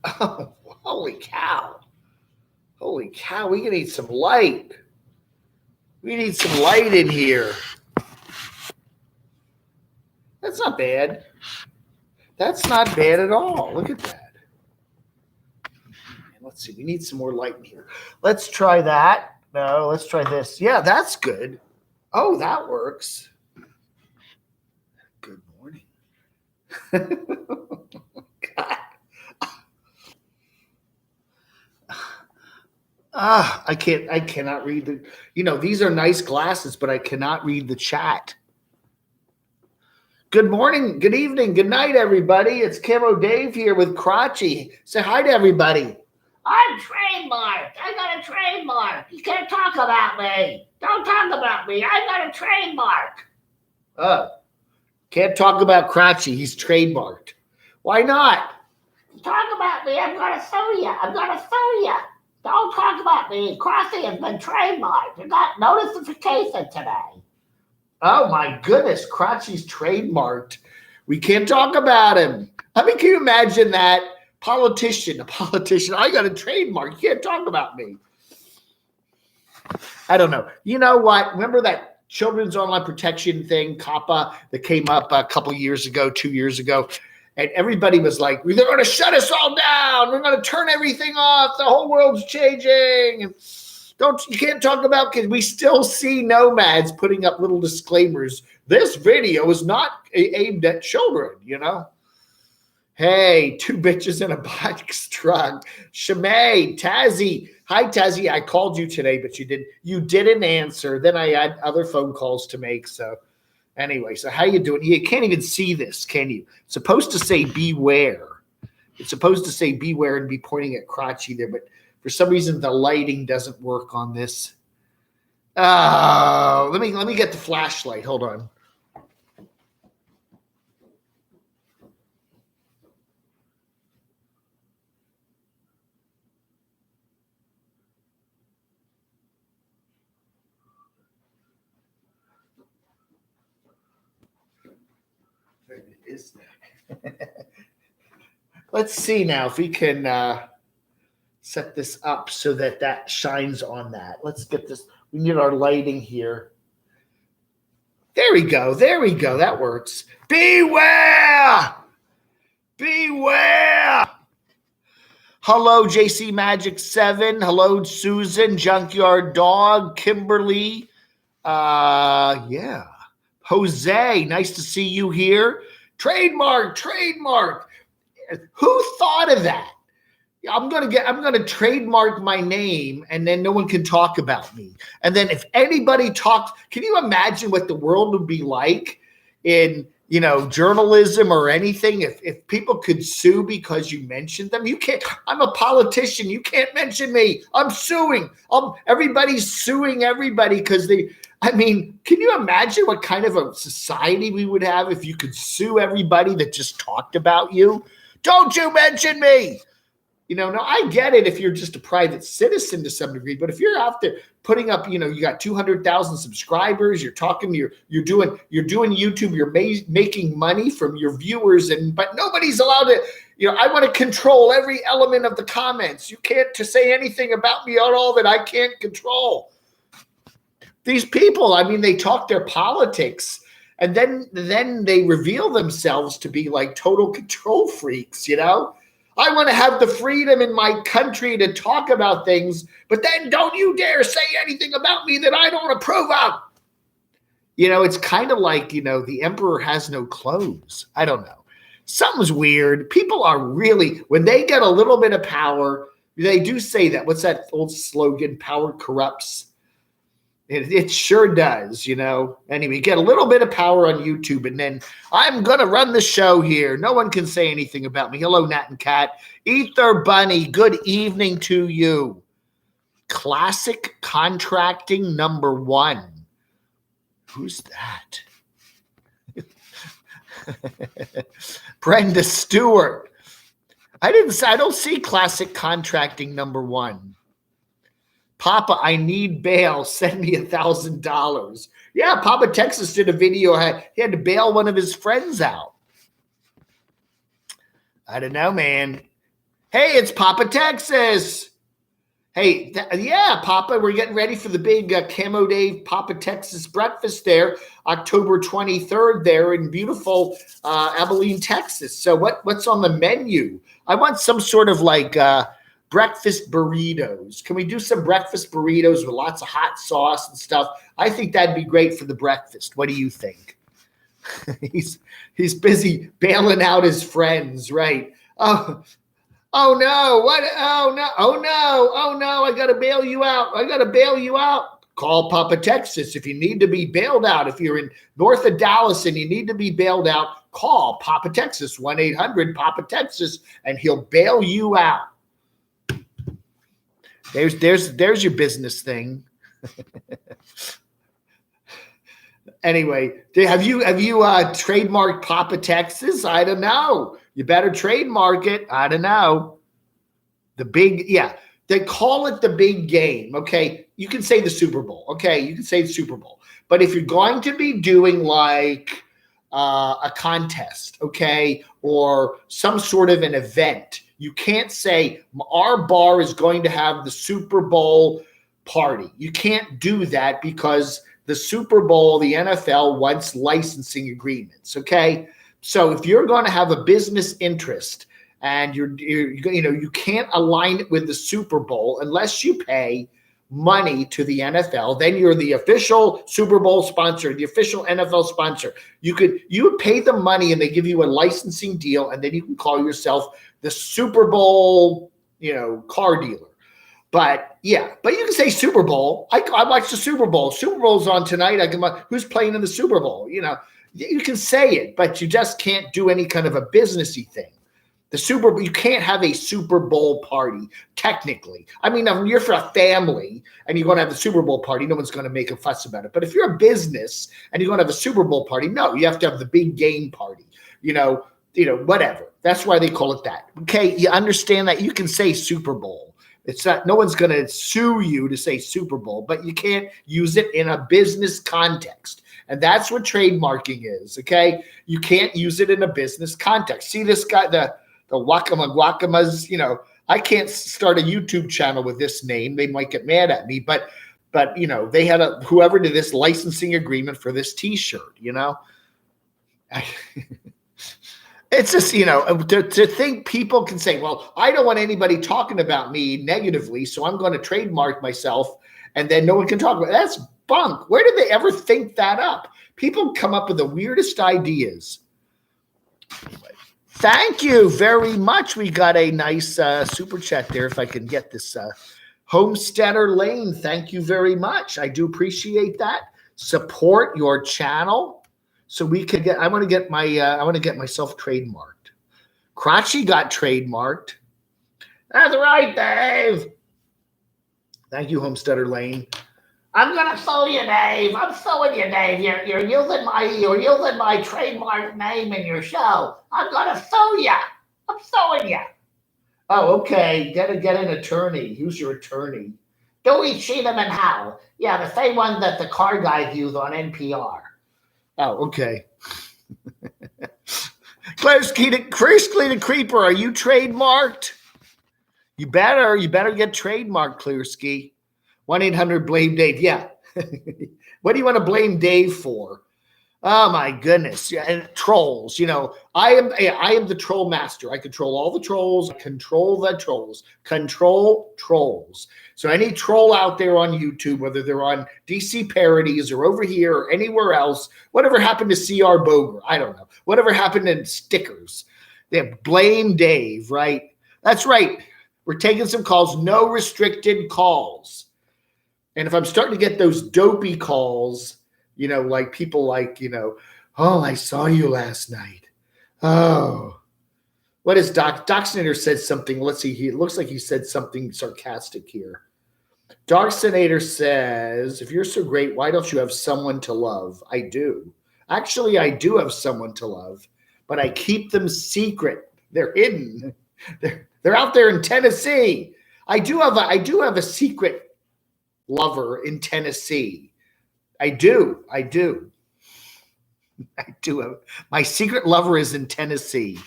Oh, holy cow. Holy cow, we need some light. We need some light in here. That's not bad. That's not bad at all. Look at that. Let's see. We need some more light in here. Let's try that. No, let's try this. Yeah, that's good. Oh, that works. Good morning. God. I cannot read the, these are nice glasses, but I cannot read the chat. Good morning, good evening, good night, everybody. It's Camo Dave here with Crotchy. Say hi to everybody. I'm trademarked. I got a trademark. You can't talk about me. Don't talk about me. I got a trademark. Can't talk about Crotchy. He's trademarked. Why not? Talk about me. I'm going to sue you. I'm going to sue you. Don't talk about me. Crotchy has been trademarked. You got notification today. Oh, my goodness. Crotchy's trademarked. We can't talk about him. I mean, can you imagine that? A politician. I got a trademark. You can't talk about me. I don't know. You know what? Remember that Children's Online Protection thing, COPPA, that came up a couple years ago, 2 years ago? And everybody was like, they're going to shut us all down. We're going to turn everything off. The whole world's changing. You can't talk about kids. We still see nomads putting up little disclaimers. This video is not aimed at children, Hey, 2 bitches in a box truck. Shemay, Tazzy. Hi, Tazzy. I called you today, but you didn't answer. Then I had other phone calls to make. So anyway, so how you doing? You can't even see this, can you? It's supposed to say beware. It's supposed to say beware and be pointing at Crotchy there, but for some reason the lighting doesn't work on this. Oh, let me get the flashlight. Hold on. Let's see now if we can set this up so that shines on that. Let's get this. We need our lighting here. There we go. That works. Beware! Hello, JC Magic 7. Hello, Susan, Junkyard Dog, Kimberly. Yeah. Jose, nice to see you here. Trademark. Who thought of that? I'm gonna trademark my name, and then no one can talk about me. And then if anybody talks, can you imagine what the world would be like in journalism or anything if people could sue because you mentioned them? You can't. I'm a politician. You can't mention me. I'm suing. Everybody's suing everybody because they. I mean, can you imagine what kind of a society we would have if you could sue everybody that just talked about you? Don't you mention me. No, I get it if you're just a private citizen to some degree, but if you're out there putting up, you got 200,000 subscribers, you're talking, you're doing YouTube, you're making money from your viewers, but nobody's allowed to, I want to control every element of the comments. You can't to say anything about me at all that I can't control. These people, I mean, they talk their politics, and then they reveal themselves to be like total control freaks, I want to have the freedom in my country to talk about things, but then don't you dare say anything about me that I don't approve of. It's kind of like, the emperor has no clothes. I don't know. Something's weird. People are really, when they get a little bit of power, they do say that. What's that old slogan? Power corrupts. It sure does, Anyway, get a little bit of power on YouTube, and then I'm going to run the show here. No one can say anything about me. Hello, Nat and Cat. Ether Bunny, good evening to you. Classic Contracting number 1. Who's that? Brenda Stewart. I don't see Classic Contracting number 1. Papa, I need bail. Send me $1,000. Yeah, Papa Texas did a video. He had to bail one of his friends out. I don't know, man. Hey, it's Papa Texas. Hey, yeah, Papa, we're getting ready for the big Camo Dave Papa Texas breakfast there, October 23rd there in beautiful Abilene, Texas. So what's on the menu? I want some sort of like breakfast burritos. Can we do some breakfast burritos with lots of hot sauce and stuff? I think that'd be great for the breakfast. What do you think? he's busy bailing out his friends, right? Oh no, what? Oh no, oh no, oh no, I got to bail you out. I got to bail you out. Call Papa Texas if you need to be bailed out. If you're in north of Dallas and you need to be bailed out, call Papa Texas, 1-800-PAPA-TEXAS, and he'll bail you out. There's your business thing. Anyway, have you trademarked Papa Texas? I don't know. You better trademark it. I don't know. They call it the big game. Okay. You can say the Super Bowl. Okay. You can say the Super Bowl. But if you're going to be doing like a contest, okay, or some sort of an event, you can't say our bar is going to have the Super Bowl party. You can't do that because the Super Bowl, the NFL wants licensing agreements. Okay. So if you're going to have a business interest and you can't align it with the Super Bowl unless you pay money to the NFL, then you're the official Super Bowl sponsor, the official NFL sponsor. You would pay them money and they give you a licensing deal, and then you can call yourself the Super Bowl, car dealer. But you can say Super Bowl. I watched the Super Bowl. Super Bowl's on tonight. Who's playing in the Super Bowl? You can say it, but you just can't do any kind of a businessy thing. The Super Bowl, you can't have a Super Bowl party, technically. I mean, if you're for a family and you're going to have a Super Bowl party, no one's going to make a fuss about it. But if you're a business and you're going to have a Super Bowl party, no, you have to have the big game party, whatever. That's why they call it that. Okay, you understand that? You can say Super Bowl. It's not, no one's going to sue you to say Super Bowl, but you can't use it in a business context. And that's what trademarking is, okay? You can't use it in a business context. See this guy, the Guacamas, I can't start a YouTube channel with this name. They might get mad at me, but they had whoever did this licensing agreement for this T-shirt, It's just, to think people can say, well, I don't want anybody talking about me negatively, so I'm going to trademark myself, and then no one can talk about it. That's bunk. Where did they ever think that up? People come up with the weirdest ideas. Anyway, thank you very much. We got a nice super chat there. If I can get this Homesteader Lane, thank you very much. I do appreciate that. Support your channel. So we could I want to get myself trademarked. Crotchy got trademarked. That's right, Dave. Thank you, Homesteader Lane. I'm gonna sue you, Dave. I'm suing you, Dave. You're using my trademark name in your show. I'm gonna sue you. I'm suing you. Oh, okay. Get an attorney. Who's your attorney? Dewey Cheatham and Howe. Yeah, the same one that the car guy used on NPR. Oh, okay. Chris Clean Creeper, are you trademarked? You better get trademarked, Clearski. 1-800-BLAME Dave. Yeah. What do you want to blame Dave for? Oh my goodness. Yeah, and trolls. I am the troll master. I control all the trolls. Control the trolls. Control trolls. So any troll out there on YouTube, whether they're on DC Parodies or over here or anywhere else, whatever happened to C.R. Boger, I don't know. Whatever happened to stickers. They blame Dave, right? That's right. We're taking some calls. No restricted calls. And if I'm starting to get those dopey calls, like people like, oh, I saw you last night. Oh, what is Doc Senator said something. Let's see. It looks like he said something sarcastic here. Doc Senator says, if you're so great, why don't you have someone to love? I do. Actually, I do have someone to love, but I keep them secret. They're hidden. They're out there in Tennessee. I do have a secret lover in Tennessee. I do. My secret lover is in Tennessee.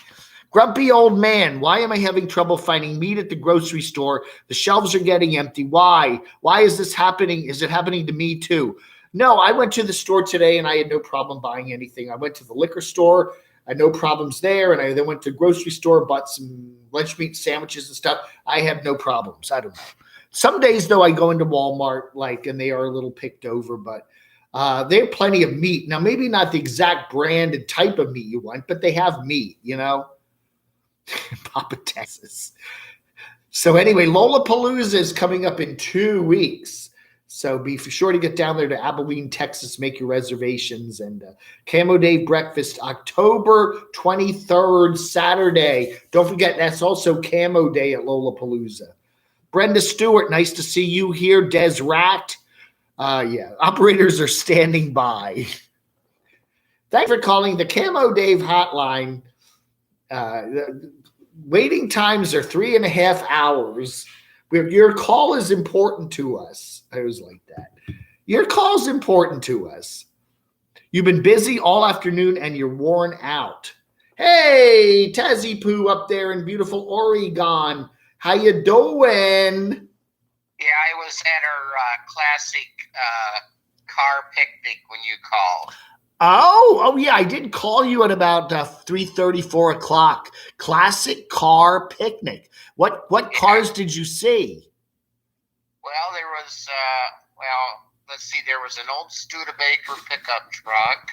Grumpy old man, why am I having trouble finding meat at the grocery store? The shelves are getting empty. Why? Why is this happening? Is it happening to me too? No, I went to the store today and I had no problem buying anything. I went to the liquor store. I had no problems there. And I then went to the grocery store, bought some lunch meat sandwiches and stuff. I have no problems. I don't know. Some days, though, I go into Walmart, and they are a little picked over, but they have plenty of meat. Now, maybe not the exact brand and type of meat you want, but they have meat, Papa, Texas. So anyway, Lollapalooza is coming up in 2 weeks. So be sure to get down there to Abilene, Texas, make your reservations. And Camo Dave Breakfast, October 23rd, Saturday. Don't forget, that's also Camo Day at Lollapalooza. Brenda Stewart, nice to see you here. Des Rat. Operators are standing by. Thanks for calling the Camo Dave hotline. Waiting times are 3.5 hours. Your call is important to us. I was like that. Your call is important to us. You've been busy all afternoon and you're worn out. Hey, Tazzy Poo up there in beautiful Oregon. How you doing? Yeah, I was at our classic car picnic when you called. Oh yeah, I did call you at about 3:30, 4 o'clock. Classic car picnic. What cars did you see? Well, there was let's see, there was an old Studebaker pickup truck.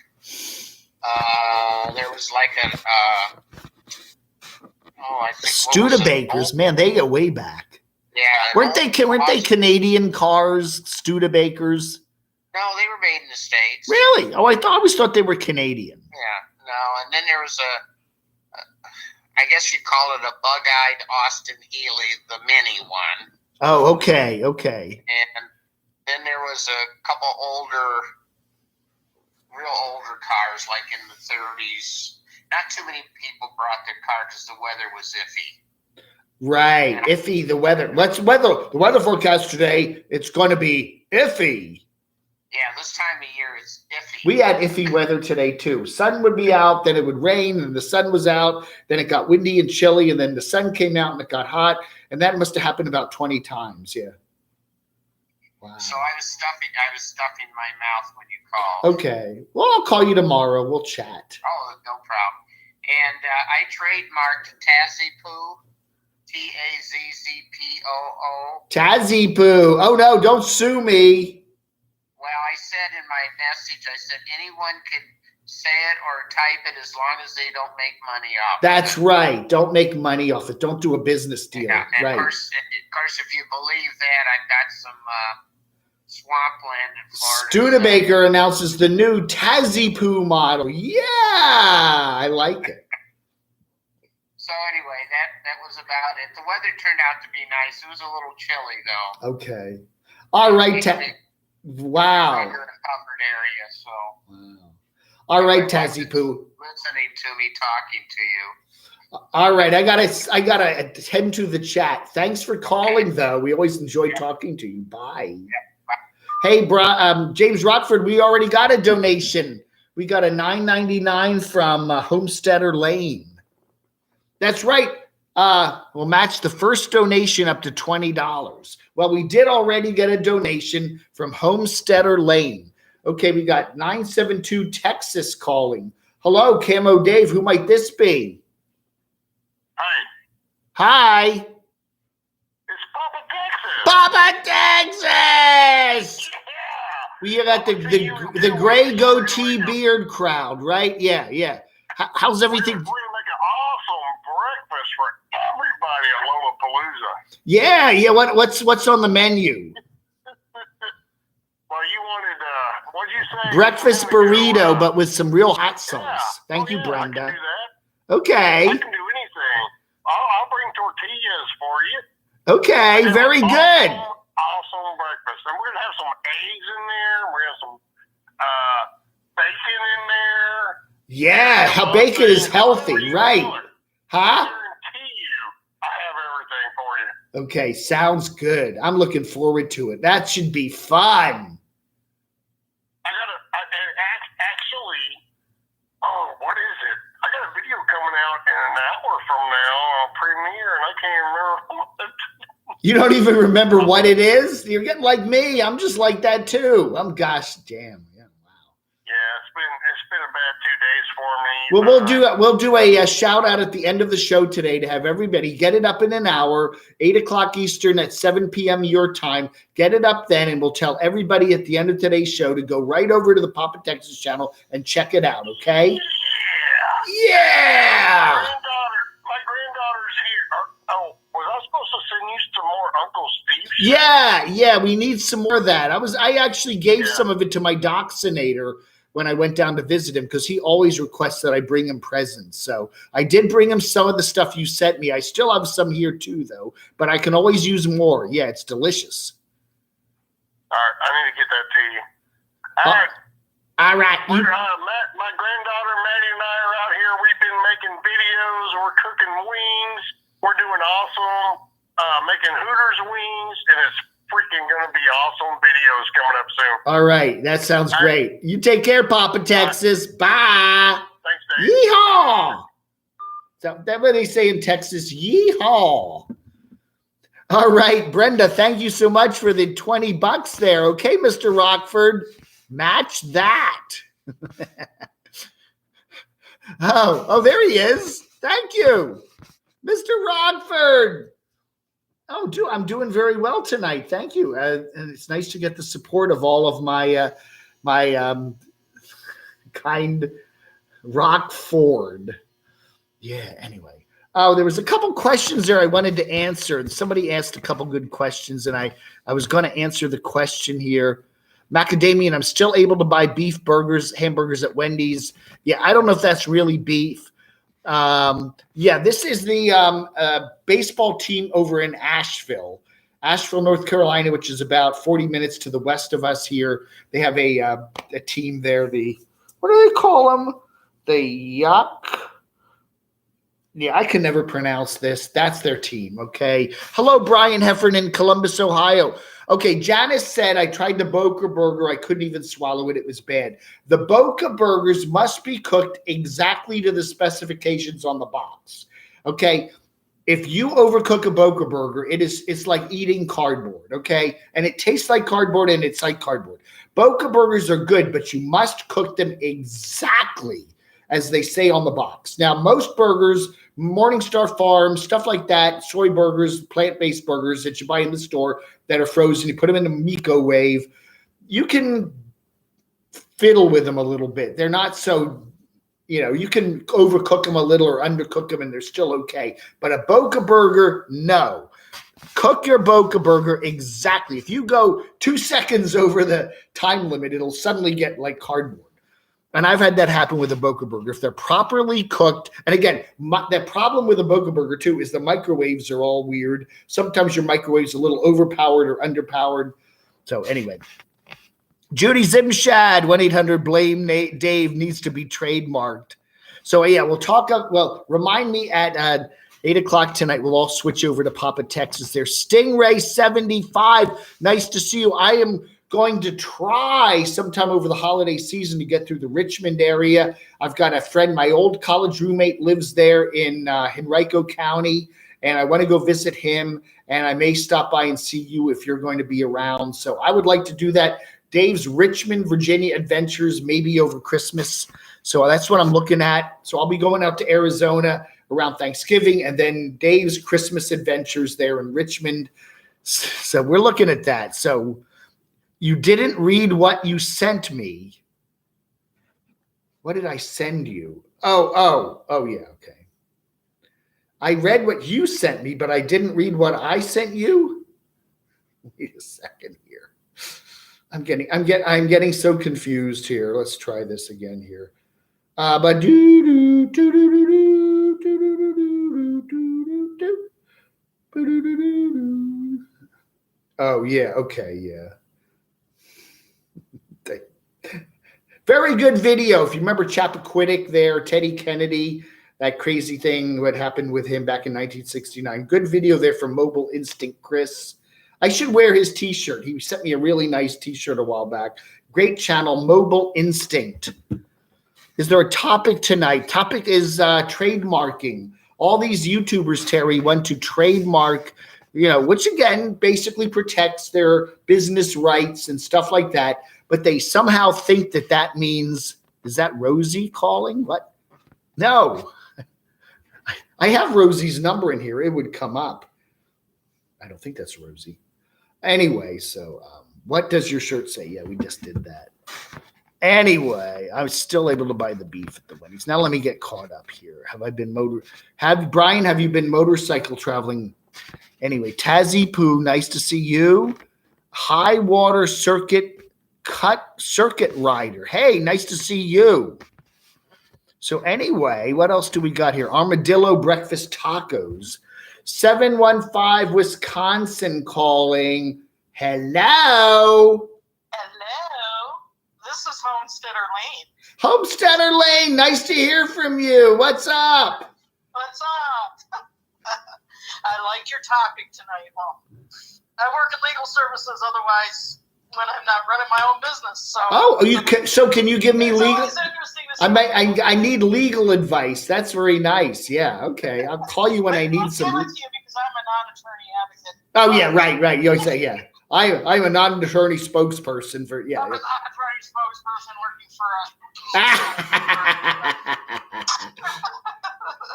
There was like an I think Studebakers, man, they go way back. Yeah, weren't they Canadian cars? Studebakers. No, they were made in the States. Really? Oh, I always thought they were Canadian. Yeah, no, and then there was I guess you call it a bug-eyed Austin Healey, the mini one. Oh, okay. And then there was a couple real older cars, like in the 30s. Not too many people brought their car because the weather was iffy. Right, iffy, the weather. The weather forecast today, it's going to be iffy. Yeah, this time of year it's iffy. We had iffy weather today too. Sun would be out, then it would rain, and the sun was out, then it got windy and chilly, and then the sun came out and it got hot, and that must have happened about 20 times, yeah. Wow. So I was stuffing my mouth when you called. Okay. Well, I'll call you tomorrow. We'll chat. Oh, no problem. And I trademarked Tazzy Poo. Tazzpoo. Tazzy Poo. Oh, no, don't sue me. Well, I said in my message, anyone can say it or type it as long as they don't make money off That's right. Don't make money off it. Don't do a business deal. Yeah, and right. Of course, if you believe that, I've got some swampland in Florida. Studebaker announces the new Tazzy Poo model. Yeah, I like it. So anyway, that was about it. The weather turned out to be nice. It was a little chilly, though. Okay. All right. Wow. You're in a covered area, so. Wow. All right, Tazzy Poo. Listening to me talking to you. All right, I gotta attend to the chat. Thanks for calling, though. We always enjoy talking to you. Bye. Yeah. Hey, James Rockford, we already got a donation. We got a $9.99 from Homesteader Lane. That's right. We'll match the first donation up to $20. Well, we did already get a donation from Homesteader Lane. Okay, we got 972 Texas calling. Hello, Camo Dave. Who might this be? Hi. It's Papa Texas. Papa Texas. Yeah. We got the gray goatee beard crowd, right? Yeah. How's everything? We're gonna make an awesome breakfast for everybody at Lollapalooza. Yeah. What's on the menu? Well, you wanted what'd you say? Breakfast burrito, but with some real hot sauce. Yeah. Thank you, I Brenda. can do that. Okay. I can do anything. I'll bring tortillas for you. Okay. Very good. Awesome breakfast. And we're gonna have some eggs in there. We're gonna have some bacon in there. Yeah, how bacon is healthy, right? Huh? I guarantee you, I have everything for you. Okay, sounds good. I'm looking forward to it. That should be fun. Actually, what is it? I got a video coming out, and an hour from now on premiere, and I can't remember what. You don't even remember what it is? You're getting like me. I'm just like that too. I'm gosh damn. Yeah, wow. Yeah, it's been a bad 2 days for me. Well, we'll do a shout out at the end of the show today to have everybody get it up in an hour, 8 o'clock Eastern at 7 p.m. your time. Get it up then, and we'll tell everybody at the end of today's show to go right over to the Papa Texas channel and check it out. Okay? Yeah. My granddaughter's here. Oh, was I supposed to send you some more Uncle Steve shit? Yeah, we need some more of that. I actually gave some of it to my dachshundator when I went down to visit him because he always requests that I bring him presents. So I did bring him some of the stuff you sent me. I still have some here too, though, but I can always use more. Yeah, it's delicious. All right, I need to get that to you. All right. My granddaughter Maddie and I are out here. We've been making videos. We're cooking wings. We're doing awesome, making Hooters wings, and it's freaking going to be awesome videos coming up soon. All right. That sounds great. You take care, Papa Texas. Bye. Thanks, Dave. Yeehaw. So that's what they say in Texas. Yeehaw. All right, Brenda, thank you so much for the $20 there. Okay, Mr. Rockford, match that. Oh, there he is. Thank you, Mr. Rockford. Oh, I'm doing very well tonight. Thank you. And it's nice to get the support of all of my kind Rockford. Yeah, anyway. Oh, there was a couple questions there I wanted to answer. And somebody asked a couple good questions, and I was going to answer the question here. Macadamian, I'm still able to buy beef burgers, hamburgers at Wendy's. Yeah, I don't know if that's really beef. Yeah, this is the baseball team over in Asheville, North Carolina, which is about 40 minutes to the west of us here. They have a team there. What do they call them? The Yuck. Yeah, I can never pronounce this. That's their team, okay? Hello, Brian Heffernan in Columbus, Ohio. Okay, Janice said, I tried the Boca Burger. I couldn't even swallow it. It was bad. The Boca Burgers must be cooked exactly to the specifications on the box, okay? If you overcook a Boca Burger, it's like eating cardboard, okay? And it tastes like cardboard, and it's like cardboard. Boca Burgers are good, but you must cook them exactly as they say on the box. Now, most burgers, Morningstar Farms, stuff like that, soy burgers, plant-based burgers that you buy in the store that are frozen, you put them in a microwave, you can fiddle with them a little bit. They're not so, you can overcook them a little or undercook them and they're still okay. But a Boca Burger, no. Cook your Boca Burger exactly. If you go 2 seconds over the time limit, it'll suddenly get like cardboard. And I've had that happen with a Boca Burger. If they're properly cooked, and again, the problem with a Boca Burger too is the microwaves are all weird. Sometimes your microwave's a little overpowered or underpowered. So anyway, Judy Zimshad, 1-800-BLAME Dave needs to be trademarked. So yeah, we'll talk. Remind me at 8 o'clock tonight. We'll all switch over to Papa Texas. There's Stingray 75. Nice to see you. I am going to try sometime over the holiday season to get through the Richmond area. I've got a friend, my old college roommate lives there in Henrico County, and I want to go visit him, and I may stop by and see you if you're going to be around. So I would like to do that. Dave's Richmond, Virginia adventures, maybe over Christmas. So that's what I'm looking at. So I'll be going out to Arizona around Thanksgiving, and then Dave's Christmas adventures there in Richmond. So we're looking at that. So you didn't read what you sent me. What did I send you? Oh, yeah, okay. I read what you sent me, but I didn't read what I sent you. Wait a second here. I'm getting so confused here. Let's try this again here. Oh, yeah, okay, yeah. Very good video. If you remember Chappaquiddick there, Teddy Kennedy, that crazy thing, what happened with him back in 1969. Good video there from Mobile Instinct Chris. I should wear his t-shirt. He sent me a really nice t-shirt a while back. Great channel, Mobile Instinct. Is there a topic tonight? Topic is trademarking. All these YouTubers, Terry, want to trademark, which again basically protects their business rights and stuff like that. But they somehow think that means, is that Rosie calling? What? No. I have Rosie's number in here. It would come up. I don't think that's Rosie. Anyway, so what does your shirt say? Yeah, we just did that. Anyway, I was still able to buy the beef at the Wendy's. Now let me get caught up here. Brian, have you been motorcycle traveling? Anyway, Tazzy Poo, nice to see you. High Water Circuit Rider. Hey, nice to see you. So anyway, what else do we got here? Armadillo Breakfast Tacos. 715 Wisconsin calling. Hello. Hello. This is Homesteader Lane. Homesteader Lane, nice to hear from you. What's up? What's up? I like your topic tonight. Well, I work in legal services otherwise when I'm not running my own business. So can you give me it's legal? Always interesting to see I need legal advice. That's very nice. Yeah, okay. I'll call you when I need some. I'll give it to you because I'm a non-attorney advocate. Oh yeah, right. You always say yeah. I'm a non-attorney spokesperson for yeah. I'm a non-attorney spokesperson working for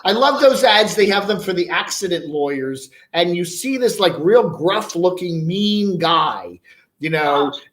I love those ads. They have them for the accident lawyers, and you see this like real gruff-looking, mean guy,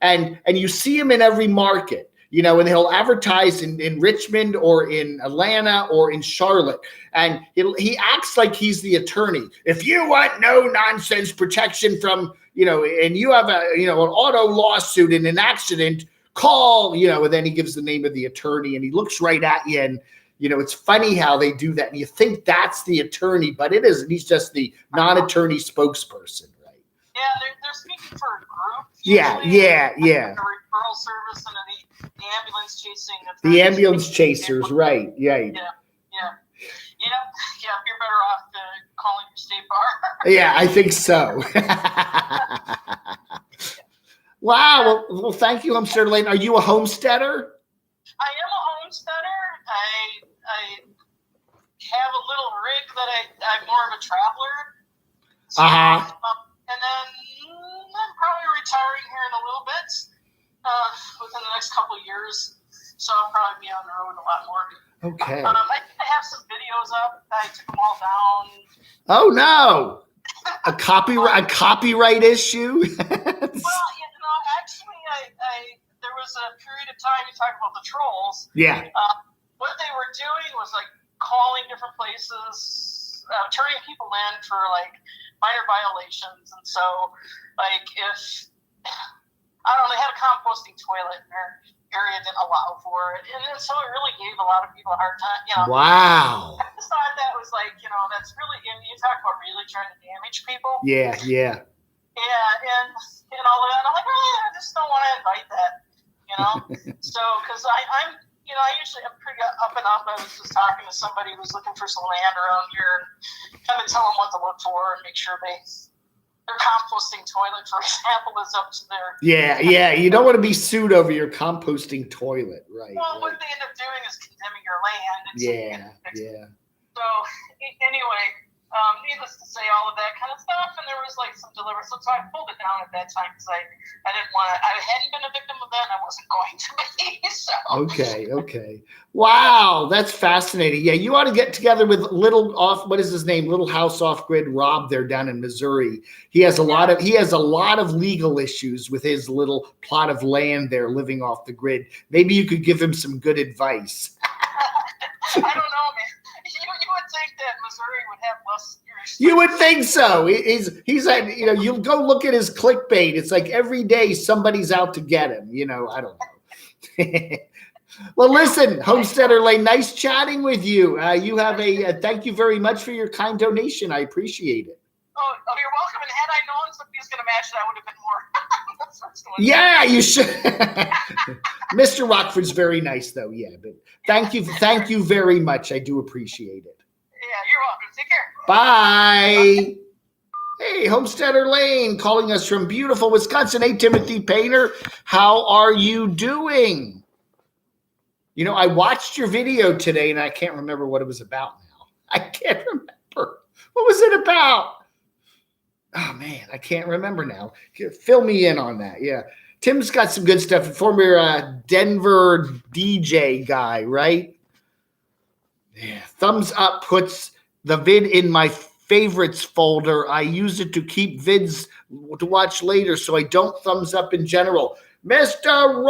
and you see him in every market, and he'll advertise in Richmond or in Atlanta or in Charlotte, and he acts like he's the attorney. If you want no nonsense protection from, and you have an auto lawsuit in an accident, call, and then he gives the name of the attorney and he looks right at you. And, it's funny how they do that. And you think that's the attorney, but it isn't. He's just the non-attorney spokesperson, right? Yeah, they're speaking for a group. Yeah. A referral service and the ambulance chasing. The ambulance chasers, right. Yeah. Yeah. You're better off calling your state bar. Yeah, I think so. Wow. Well, thank you, Homesteader Lane. Are you a homesteader? I am a homesteader. I have a little rig that I'm more of a traveler. So, and then I'm probably retiring here in a little bit within the next couple of years. So I'll probably be on the road a lot more. Okay. I have some videos up. I took them all down. Oh, no. A copyright issue? Well, actually, there was a period of time you talk about the trolls. Yeah. What they were doing was like calling different places, turning people in for like minor violations, and so like if they had a composting toilet in their area, didn't allow for it, and so it really gave a lot of people a hard time. Wow. I just thought that was like that's really, you talk about really trying to damage people. Yeah. Yeah, and all that. And I'm like, I just don't want to invite that, So, because I'm, I usually am pretty up and up. I was just talking to somebody who was looking for some land around here, and kind of tell them what to look for and make sure their composting toilet, for example, is up to their. Yeah. You don't want to be sued over your composting toilet, right? Well, what they end up doing is condemning your land. Yeah. So, anyway. Needless to say, all of that kind of stuff, and there was like some deliverance. So I pulled it down at that time because I didn't want to. I hadn't been a victim of that, and I wasn't going to be. So. Okay. Wow, that's fascinating. Yeah, you ought to get together with what is his name? Little House Off Grid Rob there down in Missouri. He has a lot of legal issues with his little plot of land there, living off the grid. Maybe you could give him some good advice. I don't know, man. You would think that Missouri would have less. You would think so. He's at, you'll go look at his clickbait. It's like every day somebody's out to get him. I don't know. Well, listen, Homesteader Lane, nice chatting with you. You have thank you very much for your kind donation. I appreciate it. Oh, you're welcome. And had I known somebody was going to match it, I would have been more. Yeah, you should. Mr. Rockford's very nice, though. Yeah, but thank you very much. I do appreciate it. Yeah, you're welcome. Take care. Bye. Hey, Homesteader Lane, calling us from beautiful Wisconsin. Hey, Timothy Painter, how are you doing? You know, I watched your video today, and I can't remember what it was about now. I can't remember. What was it about? Oh, man, I can't remember now. Here, fill me in on that. Yeah. Tim's got some good stuff. Former Denver DJ guy, right? Yeah. Thumbs up puts the vid in my favorites folder. I use it to keep vids to watch later, so I don't thumbs up in general. Mr.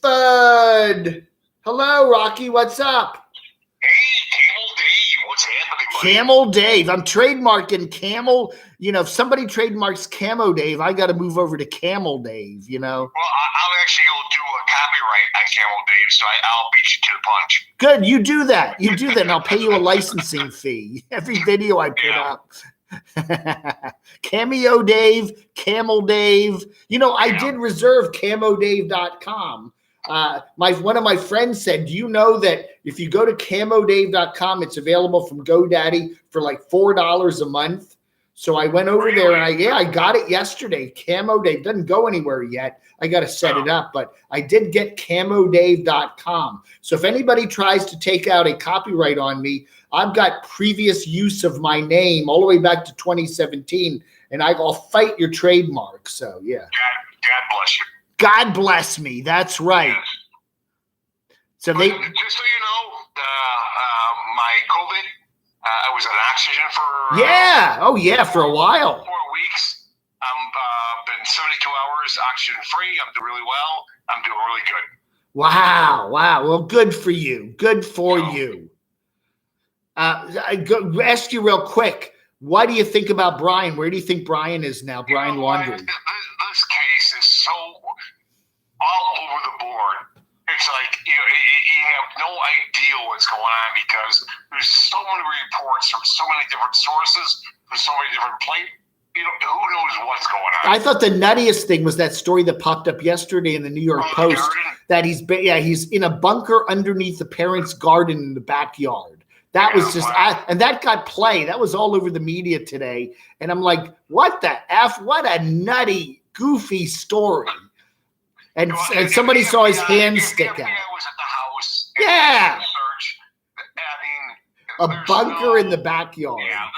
Rockford. Hello, Rocky. What's up? Hey, Camel Dave, what's happening, buddy? Camel Dave. I'm trademarking Camel. You know, if somebody trademarks Camo Dave, I got to move over to Camel Dave, you know. Well, I'll actually go do a copyright on Camel Dave, so I'll beat you to the punch. Good. You do that. You do that, and I'll pay you a licensing fee. Every video I put up. Cameo Dave, Camel Dave. You know, I did reserve camodave.com. One of my friends said, do you know that if you go to camodave.com, it's available from GoDaddy for like $4 a month? So I went over there and I got it yesterday. Camo Dave doesn't go anywhere yet. I got to set it up, but I did get camodave.com. So if anybody tries to take out a copyright on me, I've got previous use of my name all the way back to 2017, and I'll fight your trademark. So yeah. God bless you. God bless me. That's right. Yes. So Just so you know, my COVID, I was on oxygen for for a while. 4 weeks. Been 72 hours oxygen free. I'm doing really well. I'm doing really good. Wow. Well, good for you. Good for you. I ask you real quick. What do you think about Brian? Where do you think Brian is now? Brian Laundrie. This case is so all over the board. It's like you have no idea what's going on because there's so many reports from so many different sources, from so many different places. Who knows what's going on? I thought the nuttiest thing was that story that popped up yesterday in the New York Post that he's in a bunker underneath the parents' garden in the backyard. That was just, and that got play. That was all over the media today. And I'm like, what the F? What a nutty, goofy story. And somebody saw his hand stick out. was at the house. Yeah. Search. A bunker in the backyard. Yeah,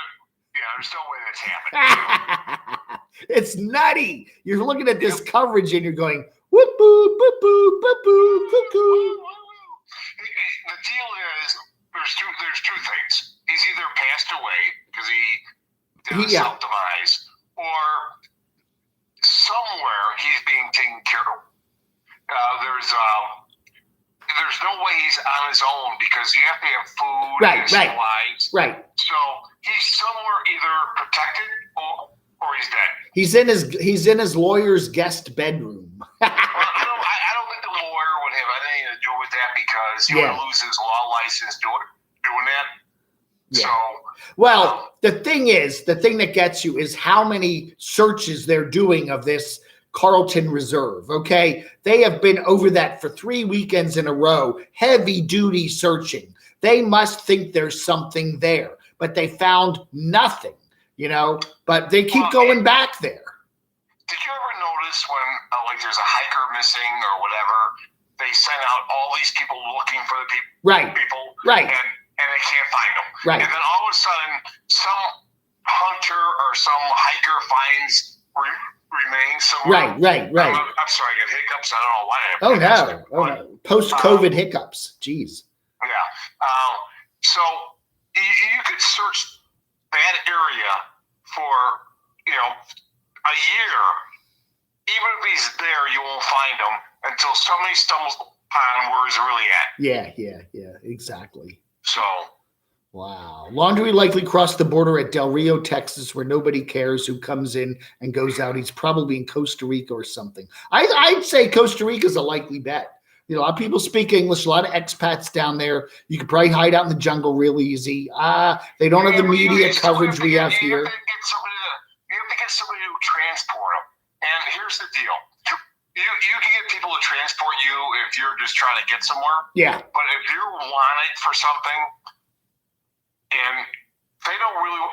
there's no way that's happening. It's nutty. You're looking at this coverage and you're going, whoop boo, boop boo, boop boo, cuckoo. The deal is there's two things. He's either passed away because he did a self-demise, or somewhere he's being taken care of. There's no way he's on his own because you have to have food and supplies. Right. So he's somewhere either protected or he's dead. He's in his lawyer's guest bedroom. I don't think the lawyer would have anything to do with that because he would lose his law license doing that. Yeah. So well, the thing that gets you is how many searches they're doing of this Carlton Reserve. Okay. They have been over that for 3 weekends in a row, heavy duty searching. They must think there's something there, but they found nothing, but they keep going back there. Did you ever notice when there's a hiker missing or whatever, they send out all these people looking for the people, right. And they can't find them. Right. And then all of a sudden some hunter or some hiker finds remains somewhere. Right. I'm sorry, I got hiccups. I don't know why. Oh no. Post-COVID hiccups. Jeez. Yeah. So you could search that area for, a year. Even if he's there, you won't find him until somebody stumbles upon where he's really at. Yeah, exactly. So. Wow. Laundrie likely crossed the border at Del Rio, Texas, where nobody cares who comes in and goes out. He's probably in Costa Rica or something. I'd say Costa Rica is a likely bet. A lot of people speak English, a lot of expats down there. You could probably hide out in the jungle real easy. They don't have the media coverage we have here. You have to get somebody to transport them. And here's the deal. You can get people to transport you if you're just trying to get somewhere. Yeah. But if you're wanted for something, and they don't really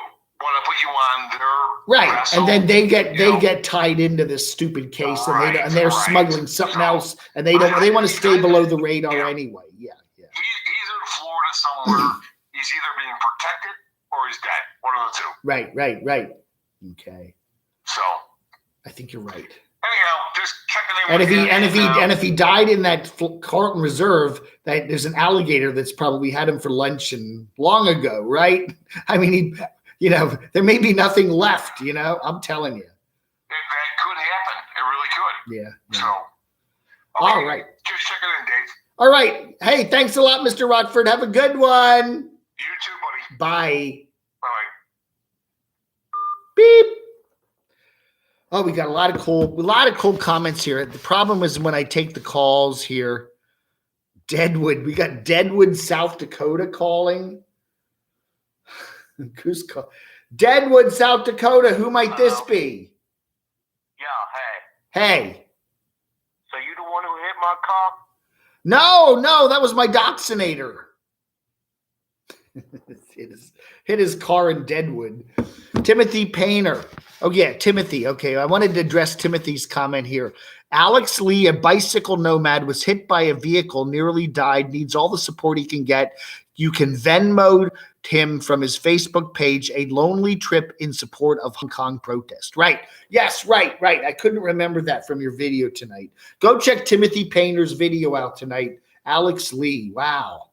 want to put you on their Right, vessel, and then they get you know. tied into this stupid case, Right, and they're right. smuggling something So, else, and they want to stay below the radar yeah. anyway. Yeah. He's in Florida somewhere. He's either being protected or he's dead. One of the two. Right. Okay, So I think you're right. anyhow, just checking in. And with you, if he died in that Carlton Reserve, that there's an alligator that's probably had him for lunch and long ago, right? I mean, there may be nothing left. I'm telling you. that could happen. It really could. Yeah. So. All right. Just checking in, Dave. All right. Hey, thanks a lot, Mr. Rockford. Have a good one. You too, buddy. Bye. Bye. Beep. Oh, we got a lot of cool comments here. The problem is when I take the calls here. Deadwood. We got Deadwood, South Dakota calling. Who's call? Deadwood, South Dakota. Who might this be? Yeah, Hey. so you the one who hit my car? No, that was my Doxinator. hit his car in Deadwood. Timothy Painter. Oh, yeah, Timothy. Okay, I wanted to address Timothy's comment here. Alex Lee, a bicycle nomad, was hit by a vehicle, nearly died, needs all the support he can get. You can Venmo him from his Facebook page, a lonely trip in support of Hong Kong protest. Right. Yes, right. I couldn't remember that from your video tonight. Go check Timothy Painter's video out tonight. Alex Lee. Wow.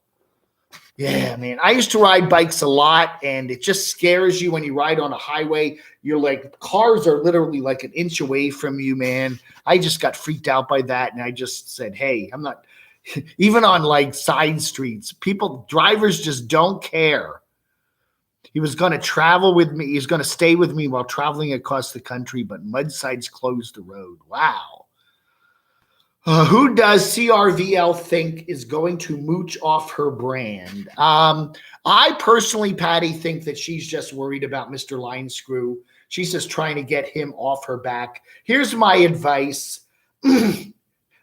Yeah, man. I used to ride bikes a lot, and it just scares you when you ride on a highway. You're like, cars are literally like an inch away from you, man. I just got freaked out by that, and I just said, hey, I'm not – even on like side streets, drivers just don't care. He was going to travel with me. He was going to stay with me while traveling across the country, but Mudsides closed the road. Wow. Who does CRVL think is going to mooch off her brand? I personally, Patty, think that she's just worried about Mr. Line Screw. She's just trying to get him off her back. Here's my advice.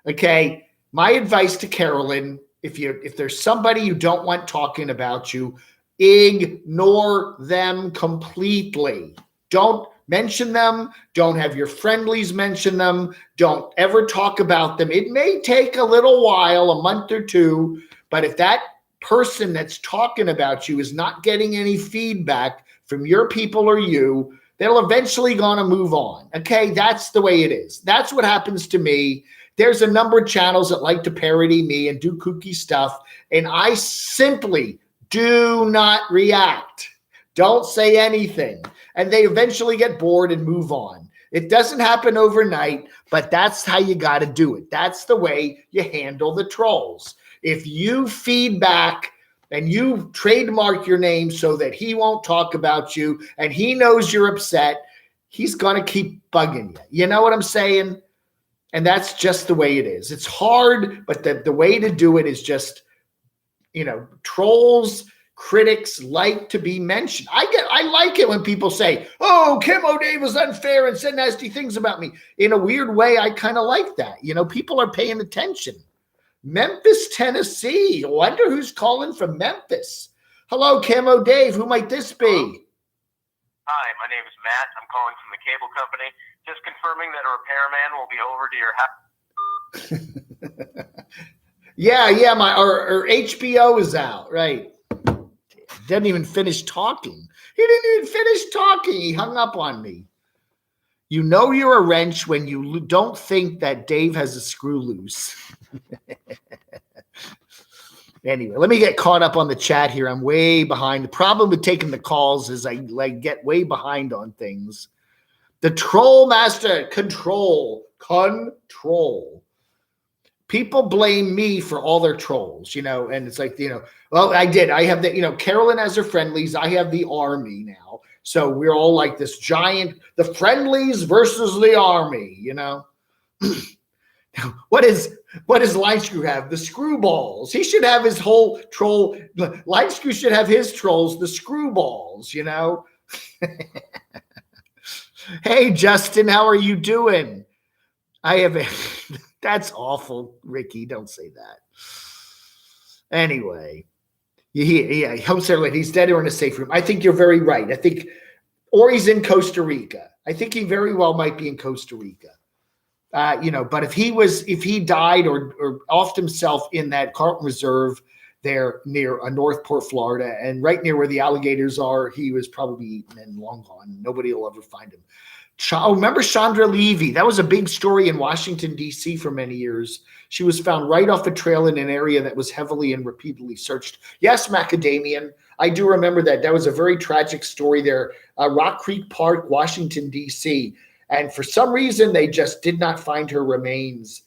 Okay. My advice to Carolyn, if there's somebody you don't want talking about you, ignore them completely. Don't mention them. Don't have your friendlies mention them. Don't ever talk about them. It may take a little while, a month or two, but if that person that's talking about you is not getting any feedback from your people or you, they'll eventually gonna move on. Okay, that's the way it is. That's what happens to me. There's a number of channels that like to parody me and do kooky stuff, and I simply do not react. Don't say anything. And they eventually get bored and move on. It doesn't happen overnight, but that's how you got to do it. That's the way you handle the trolls. If you feedback and you trademark your name so that he won't talk about you and he knows you're upset, he's going to keep bugging you. You know what I'm saying? And that's just the way it is. It's hard, but the way to do it is just, trolls, critics like to be mentioned. I like it when people say, oh, Kim O'Dave was unfair and said nasty things about me. In a weird way, I kind of like that. People are paying attention. Memphis, Tennessee. I wonder who's calling from Memphis. Hello, Kim O'Dave. Who might this be? Hi, my name is Matt. I'm calling from the cable company. Just confirming that a repairman will be over to your house. Yeah, our HBO is out, right? Didn't even finish talking. He didn't even finish talking. He hung up on me. You know you're a wrench when you don't think that Dave has a screw loose. Anyway, let me get caught up on the chat here. I'm way behind. The problem with taking the calls is I get way behind on things. The Troll Master, control. People blame me for all their trolls, and it's like, well, I did. I have the, Carolyn has her friendlies. I have the army now. So we're all like this giant, the friendlies versus the army, What does Line Screw have? The screwballs. He should have his whole troll. Line Screw should have his trolls, the screwballs, Hey, Justin, how are you doing? That's awful, Ricky. Don't say that. Anyway, yeah, Homesteader Lane, he's dead or in a safe room. I think you're very right. I think or he's in Costa Rica. I think he very well might be in Costa Rica. But if he died or offed himself in that Carlton Reserve there near Northport, Florida, and right near where the alligators are, he was probably eaten and long gone. Nobody will ever find him. Remember Chandra Levy? That was a big story in Washington, D.C. for many years. She was found right off a trail in an area that was heavily and repeatedly searched. Yes, Macadamian. I do remember that. That was a very tragic story there. Rock Creek Park, Washington, D.C. And for some reason, they just did not find her remains.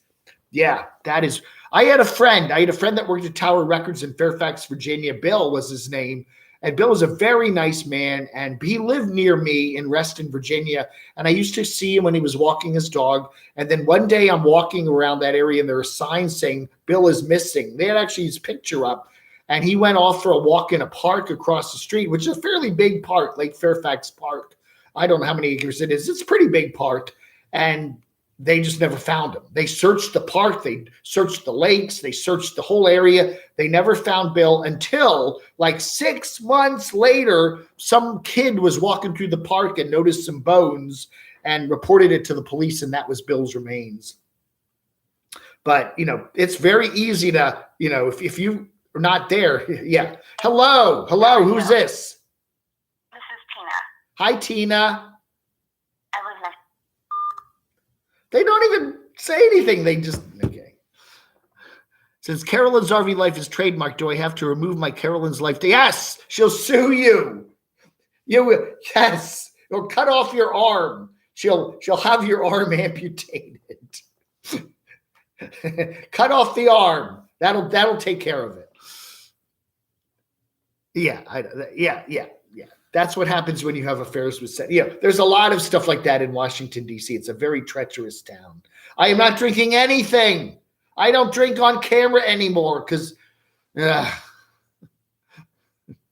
Yeah, that is. I had a friend that worked at Tower Records in Fairfax, Virginia. Bill was his name. And Bill was a very nice man. And he lived near me in Reston, Virginia. And I used to see him when he was walking his dog. And then one day I'm walking around that area and there are signs saying Bill is missing. They had actually his picture up. And he went off for a walk in a park across the street, which is a fairly big park, Lake Fairfax Park. I don't know how many acres it is. It's a pretty big park. And they just never found him. They searched the park. They searched the lakes. They searched the whole area. They never found Bill until like 6 months later, some kid was walking through the park and noticed some bones and reported it to the police, and that was Bill's remains. But, it's very easy to, if you are not there. Yeah. Hello. Who's this? This is Tina. Hi, Tina. I live next. They don't even say anything. They just, okay. Since Carolyn's RV life is trademarked, do I have to remove my Carolyn's life? Yes, she'll sue you. You will. Yes, or cut off your arm. She'll have your arm amputated. Cut off the arm. That'll take care of it. Yeah. That's what happens when you have affairs with there's a lot of stuff like that in Washington, D.C. It's a very treacherous town. I am not drinking anything. I don't drink on camera anymore because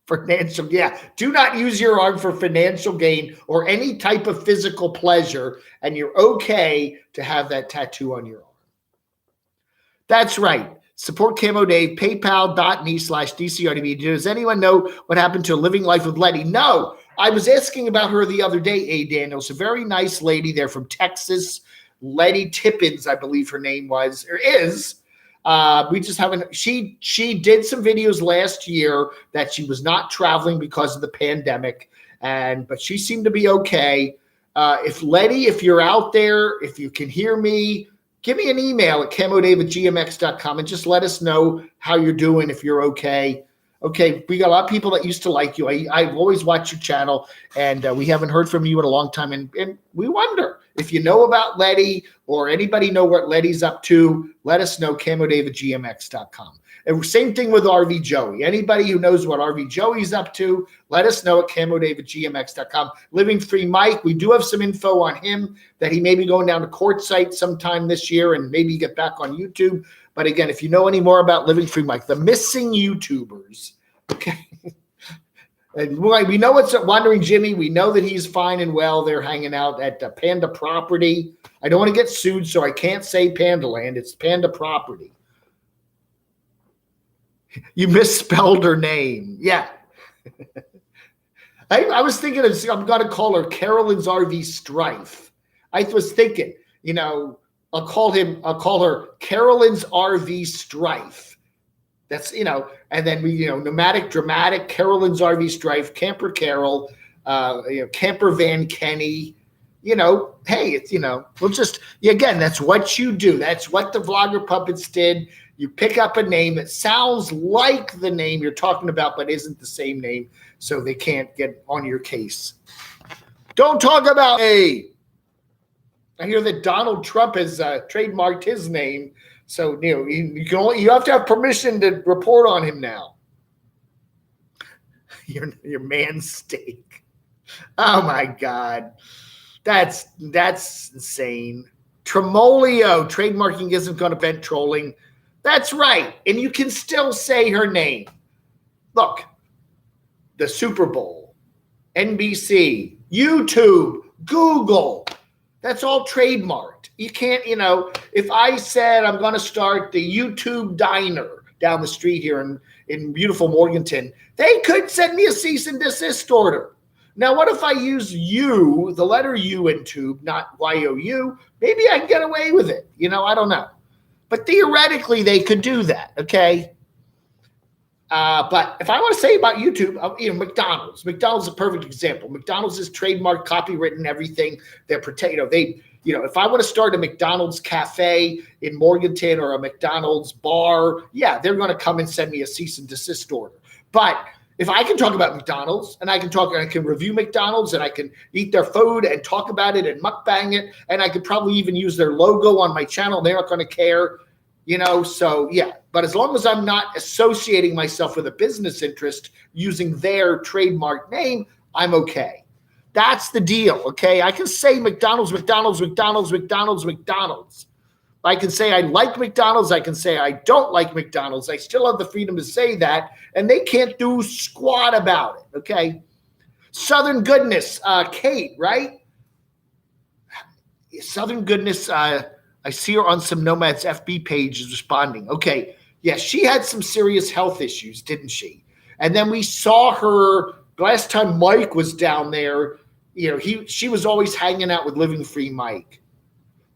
financial. Yeah. Do not use your arm for financial gain or any type of physical pleasure. And you're okay to have that tattoo on your arm. That's right. Support Camo Dave, paypal.me/DCRDB. Does anyone know what happened to a living life with Letty? No, I was asking about her the other day, A. Daniels, a very nice lady there from Texas. Letty Tippins, I believe her name was, or is. We just haven't, she did some videos last year that she was not traveling because of the pandemic, but she seemed to be okay. If Letty, if you're out there, if you can hear me, give me an email at camodave@gmx.com and just let us know how you're doing, if you're okay. Okay, we got a lot of people that used to like you. I've always watched your channel, and we haven't heard from you in a long time. And we wonder if you know about Letty or anybody know what Letty's up to, let us know, camodave@gmx.com. And same thing with RV Joey. Anybody who knows what RV Joey's up to, let us know at camodave@gmx.com. Living Free Mike, we do have some info on him that he may be going down to Quartzsite sometime this year and maybe get back on YouTube. But again, if you know any more about Living Free Mike, the missing YouTubers, okay. And we know it's Wandering Jimmy. We know that he's fine and well. They're hanging out at Panda Property. I don't want to get sued, so I can't say Panda Land. It's Panda Property. You misspelled her name. Yeah. I was thinking I'm going to call her Carolyn's RV Strife. I was thinking, I'll call her Carolyn's RV Strife. That's, and then we, Nomadic Dramatic, Carolyn's RV Strife, Camper Carol, Camper Van Kenny, hey, it's, we'll just, again, that's what you do. That's what the Vlogger Puppets did. You pick up a name that sounds like the name you're talking about, but isn't the same name, so they can't get on your case. Don't talk about me. I hear that Donald Trump has trademarked his name, so you have to have permission to report on him now. Your man's steak. Oh my God, that's insane. Tremolio, trademarking isn't going to prevent trolling. That's right. And you can still say her name. Look, the Super Bowl, NBC, YouTube, Google, that's all trademarked. You can't, if I said I'm going to start the YouTube diner down the street here in beautiful Morganton, they could send me a cease and desist order. Now, what if I use U, the letter U in tube, not YOU? Maybe I can get away with it. I don't know. But theoretically, they could do that, okay? But if I want to say about YouTube, McDonald's. McDonald's is a perfect example. McDonald's is trademark, copywritten, everything. They're if I want to start a McDonald's cafe in Morganton or a McDonald's bar, yeah, they're going to come and send me a cease and desist order. But if I can talk about McDonald's and I can review McDonald's and I can eat their food and talk about it and mukbang it, and I could probably even use their logo on my channel, they're not going to care, so yeah. But as long as I'm not associating myself with a business interest using their trademark name, I'm okay. That's the deal, okay? I can say McDonald's, McDonald's, McDonald's, McDonald's, McDonald's. I can say I like McDonald's. I can say I don't like McDonald's. I still have the freedom to say that, and they can't do squat about it, okay? Southern Goodness, Kate, right? Southern Goodness, I see her on some Nomads FB page is responding. Okay, yeah, she had some serious health issues, didn't she? And then we saw her last time Mike was down there. She was always hanging out with Living Free Mike.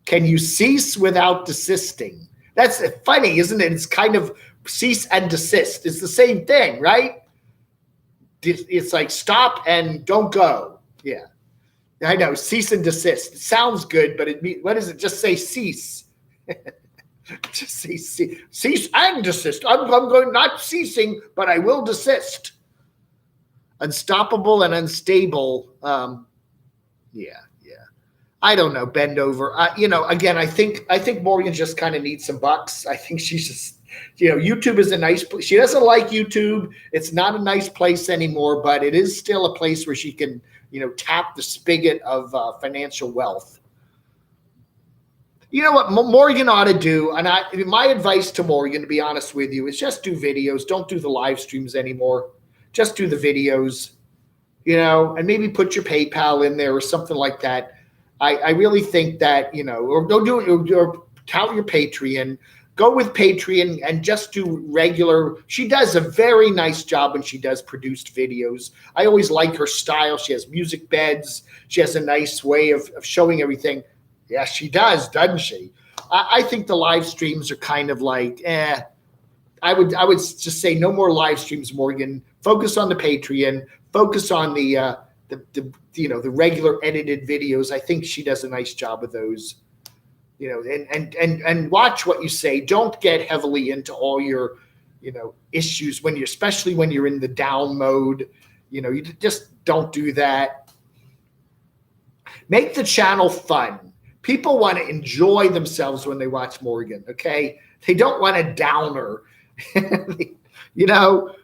Can you cease without desisting? That's funny, isn't it? It's kind of cease and desist. It's the same thing, right? It's like stop and don't go. Yeah, I know. Cease and desist. It sounds good, but what does it? Just say cease. Just say cease and desist. I'm going not ceasing, but I will desist. Unstoppable and unstable. Yeah. I don't know. Bend over. Again, I think Morgan just kind of needs some bucks. I think she's just, YouTube is a nice place. She doesn't like YouTube. It's not a nice place anymore, but it is still a place where she can, tap the spigot of financial wealth. You know what Morgan ought to do, and my advice to Morgan, to be honest with you, is just do videos. Don't do the live streams anymore. Just do the videos, and maybe put your PayPal in there or something like that. I really think that, or go do it, or tout your Patreon. Go with Patreon and just do regular. She does a very nice job when she does produced videos. I always like her style. She has music beds. She has a nice way of showing everything. Yeah, she does, doesn't she? I think the live streams are kind of like, I would just say no more live streams, Morgan. Focus on the Patreon. Focus on the regular edited videos. I think she does a nice job with those. And watch what you say. Don't get heavily into all your, issues especially when you're in the down mode. You just don't do that. Make the channel fun. People want to enjoy themselves when they watch Morgan, okay? They don't want a downer.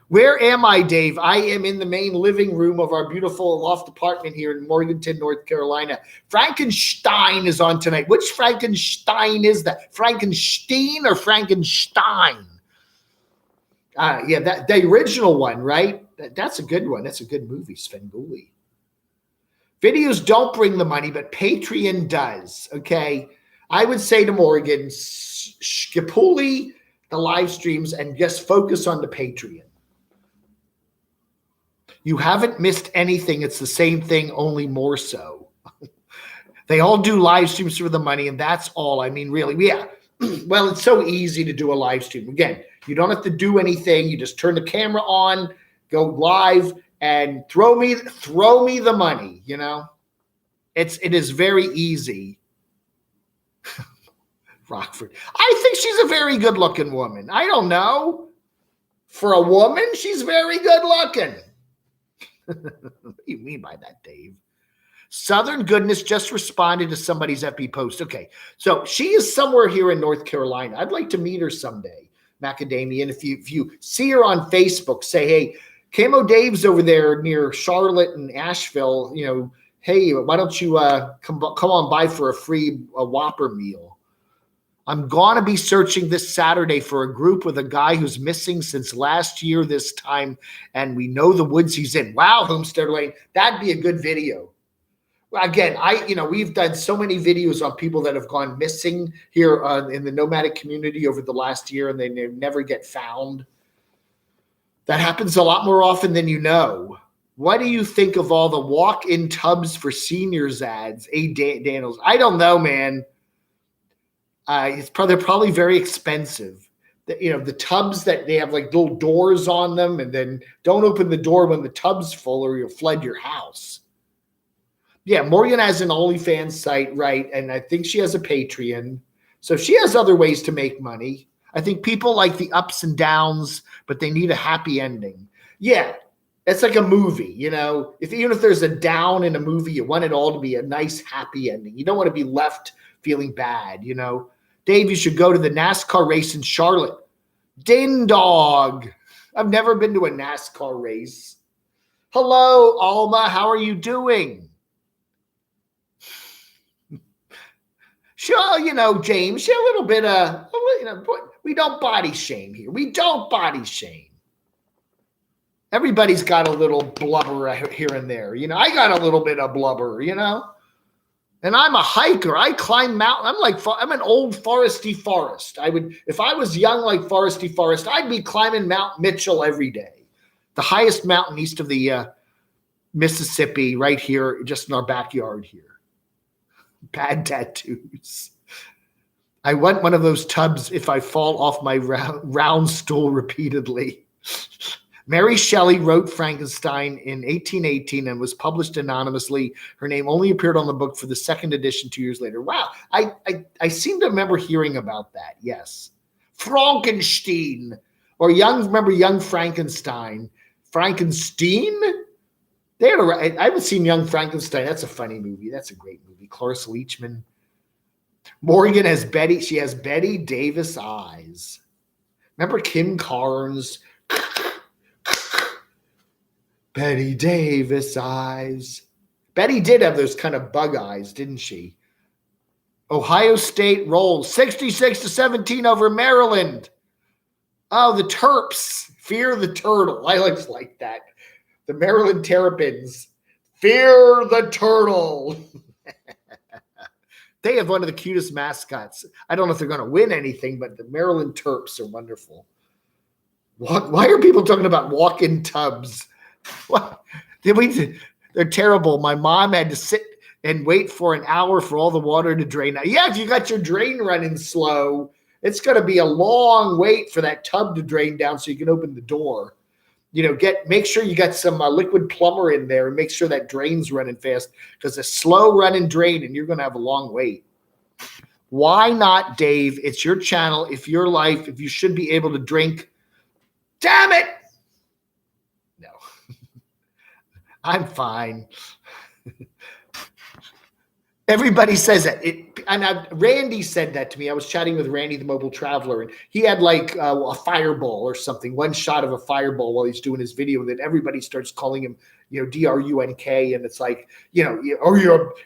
Where am I, Dave? I am in the main living room of our beautiful loft apartment here in Morganton, North Carolina. Frankenstein is on tonight. Which Frankenstein is that? Frankenstein or Frankenstein? Yeah, the original one, right? That's a good one. That's a good movie, Svengoolie. Videos don't bring the money, but Patreon does, okay? I would say to Morgan, skipuli the live streams and just focus on the Patreon. You haven't missed anything. It's the same thing, only more so. They all do live streams for the money, and that's all. I mean, really, yeah. Well, it's so easy to do a live stream. Again, you don't have to do anything. You just turn the camera on, go live, and throw me the money, It is very easy. Rockford. I think she's a very good-looking woman. I don't know. For a woman, she's very good-looking. What do you mean by that, Dave? Southern Goodness just responded to somebody's FB post. Okay, so she is somewhere here in North Carolina. I'd like to meet her someday, Macadamia. And if you see her on Facebook, say, hey, Camo Dave's over there near Charlotte and Asheville. Hey, why don't you come on by for a Whopper meal? I'm going to be searching this Saturday for a group with a guy who's missing since last year this time, and we know the woods he's in. Wow, Homesteader Lane, that'd be a good video. Again, we've done so many videos on people that have gone missing here in the nomadic community over the last year, and they never get found. That happens a lot more often than you know. What do you think of all the walk-in tubs for seniors ads? Daniels. I don't know, man. They're probably very expensive. The tubs that they have like little doors on them, and then don't open the door when the tub's full or you'll flood your house. Yeah, Morgan has an OnlyFans site, right? And I think she has a Patreon. So she has other ways to make money. I think people like the ups and downs, but they need a happy ending. Yeah, it's like a movie, even if there's a down in a movie, you want it all to be a nice, happy ending. You don't want to be left feeling bad, Dave, you should go to the NASCAR race in Charlotte. Din dog. I've never been to a NASCAR race. Hello, Alma. How are you doing? Sure, James, a little bit we don't body shame here. We don't body shame. Everybody's got a little blubber here and there. I got a little bit of blubber, And I'm a hiker. I climb mountain. I'm an old foresty forest. If I was young like Foresty Forest, I'd be climbing Mount Mitchell every day. The highest mountain east of the Mississippi, right here, just in our backyard here. Bad tattoos. I want one of those tubs if I fall off my round stool repeatedly. Mary Shelley wrote Frankenstein in 1818 and was published anonymously. Her name only appeared on the book for the second edition 2 years later. Wow. I seem to remember hearing about that. Yes. Frankenstein. Or remember Young Frankenstein. Frankenstein? I haven't seen Young Frankenstein. That's a funny movie. That's a great movie. Cloris Leachman. Morgan has Betty. She has Betty Davis eyes. Remember Kim Carnes? Betty Davis eyes. Betty did have those kind of bug eyes, didn't she? Ohio State rolls 66-17 over Maryland. Oh, the Terps. Fear the turtle. I like that. The Maryland Terrapins. Fear the turtle. They have one of the cutest mascots. I don't know if they're going to win anything, but the Maryland Terps are wonderful. Why are people talking about walk-in tubs? What? They're terrible. My mom had to sit and wait for an hour for all the water to drain out. Yeah, if you got your drain running slow, it's going to be a long wait for that tub to drain down so you can open the door. Make sure you got some liquid plumber in there and make sure that drain's running fast, because a slow running drain and you're going to have a long wait. Why not, Dave? It's your channel. If your life, if you should be able to drink. Damn it. No, I'm fine. Everybody says that. Randy said that to me. I was chatting with Randy, the mobile traveler, and he had like a fireball or something, one shot of a fireball while he's doing his video, and then everybody starts calling him, DRUNK, and it's like, or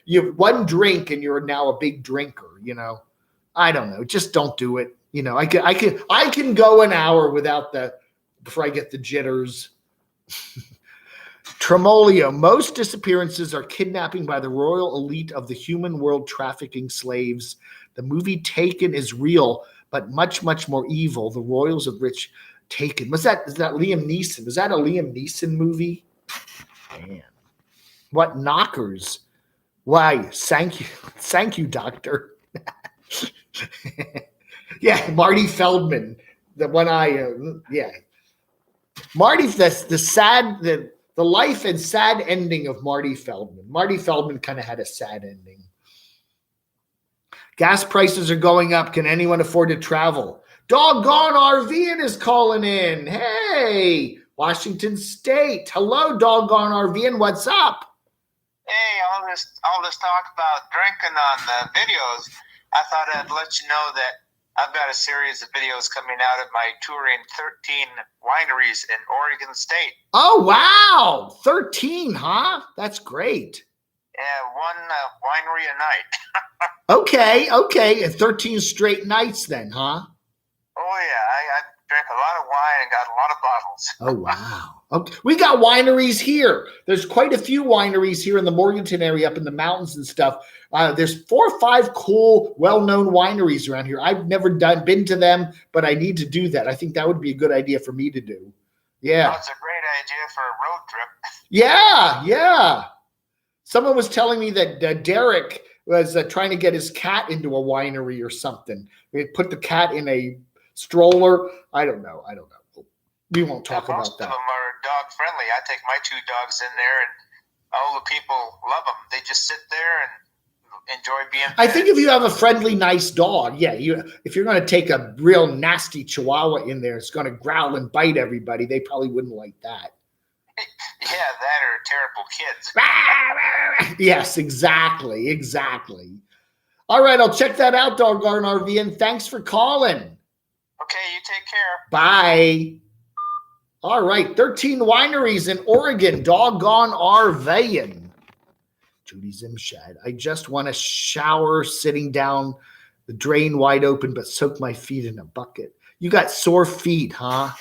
you have one drink and you're now a big drinker. I don't know. Just don't do it. I can go an hour before I get the jitters. Tremolio. Most disappearances are kidnapping by the royal elite of the human world, trafficking slaves. The movie Taken is real, but much, much more evil. The royals of rich Taken. Is that Liam Neeson? Was that a Liam Neeson movie? Man. What knockers? Why? Thank you, doctor. Yeah, Marty Feldman. The one Marty, that's the life and sad ending of Marty Feldman. Marty Feldman kind of had a sad ending. Gas prices are going up. Can anyone afford to travel? Doggone RV is calling in. Hey, Washington State. Hello, Doggone RV, what's up? Hey, all this talk about drinking on the videos. I thought I'd let you know that I've got a series of videos coming out of my touring 13 wineries in Oregon State. Oh, wow. 13, huh? That's great. Yeah, one winery a night. Okay. And 13 straight nights then, huh? Oh, yeah. I drank a lot of wine and got a lot of bottles. Oh, wow. Okay. We got wineries here. There's quite a few wineries here in the Morganton area, up in the mountains and stuff. There's 4 or 5 cool, well-known wineries around here. I've never been to them, but I need to do that. I think that would be a good idea for me to do. Yeah. That's a great idea for a road trip. Yeah. Someone was telling me that Derek was trying to get his cat into a winery or something. They put the cat in a stroller. I don't know. We won't talk about Most that. of them are dog friendly. I take my 2 dogs in there, and all the people love them. They just sit there and enjoy being I fed. think if you have a friendly, nice dog, yeah, if you're going to take a real nasty Chihuahua in there, it's going to growl and bite everybody. They probably wouldn't like that. Yeah, that or terrible kids. Yes, exactly. All right, I'll check that out, Doggone RV, and thanks for calling. Okay, you take care. Bye. All right, 13 wineries in Oregon, Doggone RVing. Judy Zimshad, I just want to shower sitting down, the drain wide open, but soak my feet in a bucket. You got sore feet, huh?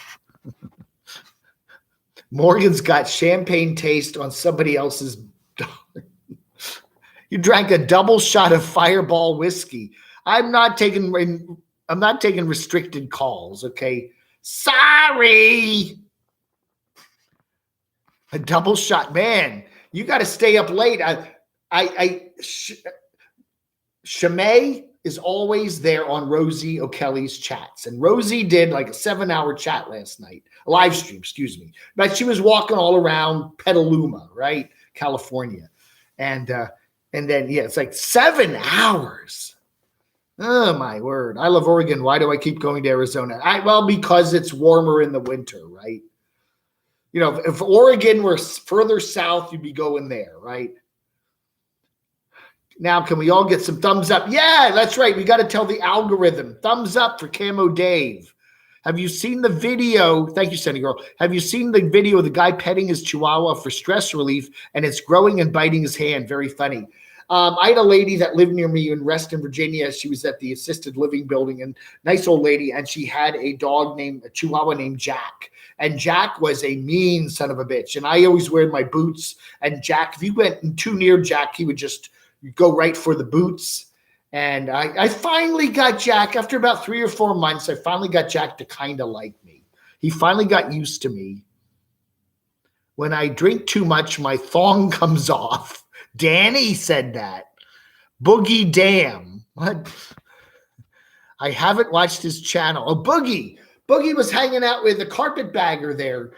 Morgan's got champagne taste on somebody else's dog. You drank a double shot of Fireball whiskey. I'm not taking restricted calls, okay? Sorry. A double shot, man. You got to stay up late. Shemay is always there on Rosie O'Kelly's chats, and Rosie did like a 7-hour chat last night, a live stream, excuse me. But she was walking all around Petaluma, right, California, and then it's like 7 hours. Oh my word! I love Oregon. Why do I keep going to Arizona? Well, because it's warmer in the winter, right? You know, if Oregon were further south, you'd be going there, right? Now, can we all get some thumbs up? Yeah, that's right. We got to tell the algorithm. Thumbs up for Camo Dave. Have you seen the video? Thank you, Sunny Girl. Have you seen the video of the guy petting his Chihuahua for stress relief, and it's growing and biting his hand? Very funny. I had a lady that lived near me in Reston, Virginia. She was at the assisted living building, and nice old lady, and she had a Chihuahua named Jack. And Jack was a mean son of a bitch. And I always wear my boots. And Jack, if you went too near Jack, he would just go right for the boots. And I finally got Jack, after about 3 or 4 months, I finally got Jack to kind of like me. He finally got used to me. When I drink too much, my thong comes off. Danny said that. Boogie Damn. What? I haven't watched his channel. Oh, Boogie. Boogie was hanging out with a carpetbagger there,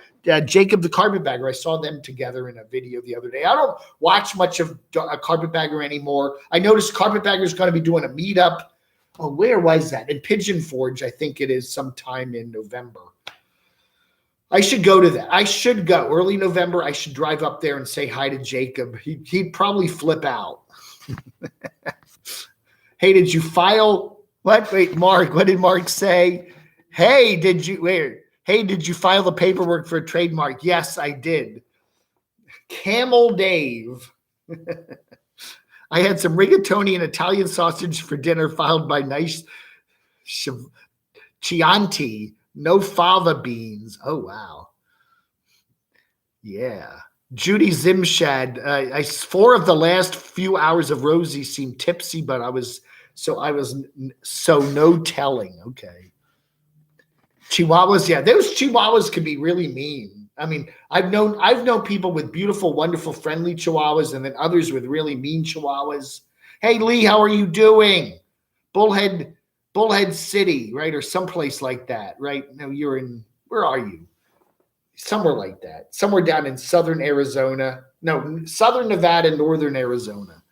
Jacob the carpetbagger. I saw them together in a video the other day. I don't watch much of a carpetbagger anymore. I noticed carpetbagger's going to be doing a meetup. Oh, where was that? In Pigeon Forge, I think it is sometime in November. I should go to that. I should go. Early November, I should drive up there and say hi to Jacob. He'd probably flip out. Hey, did you file? What? Wait, Mark, what did Mark say? Hey, did you file the paperwork for a trademark? Yes, I did. Camel Dave. I had some rigatoni and Italian sausage for dinner filed by nice Chianti. No fava beans. Oh, wow. Yeah. Judy Zimshad. 4 of the last few hours of Rosie seemed tipsy, but I was no telling. Okay. Chihuahuas, yeah, those Chihuahuas can be really mean. I mean, I've known people with beautiful, wonderful, friendly Chihuahuas, and then others with really mean Chihuahuas. Hey, Lee, how are you doing? Bullhead City, right, or someplace like that, right? No, you're in. Where are you? Somewhere like that. Somewhere down in southern Arizona. No, southern Nevada, northern Arizona.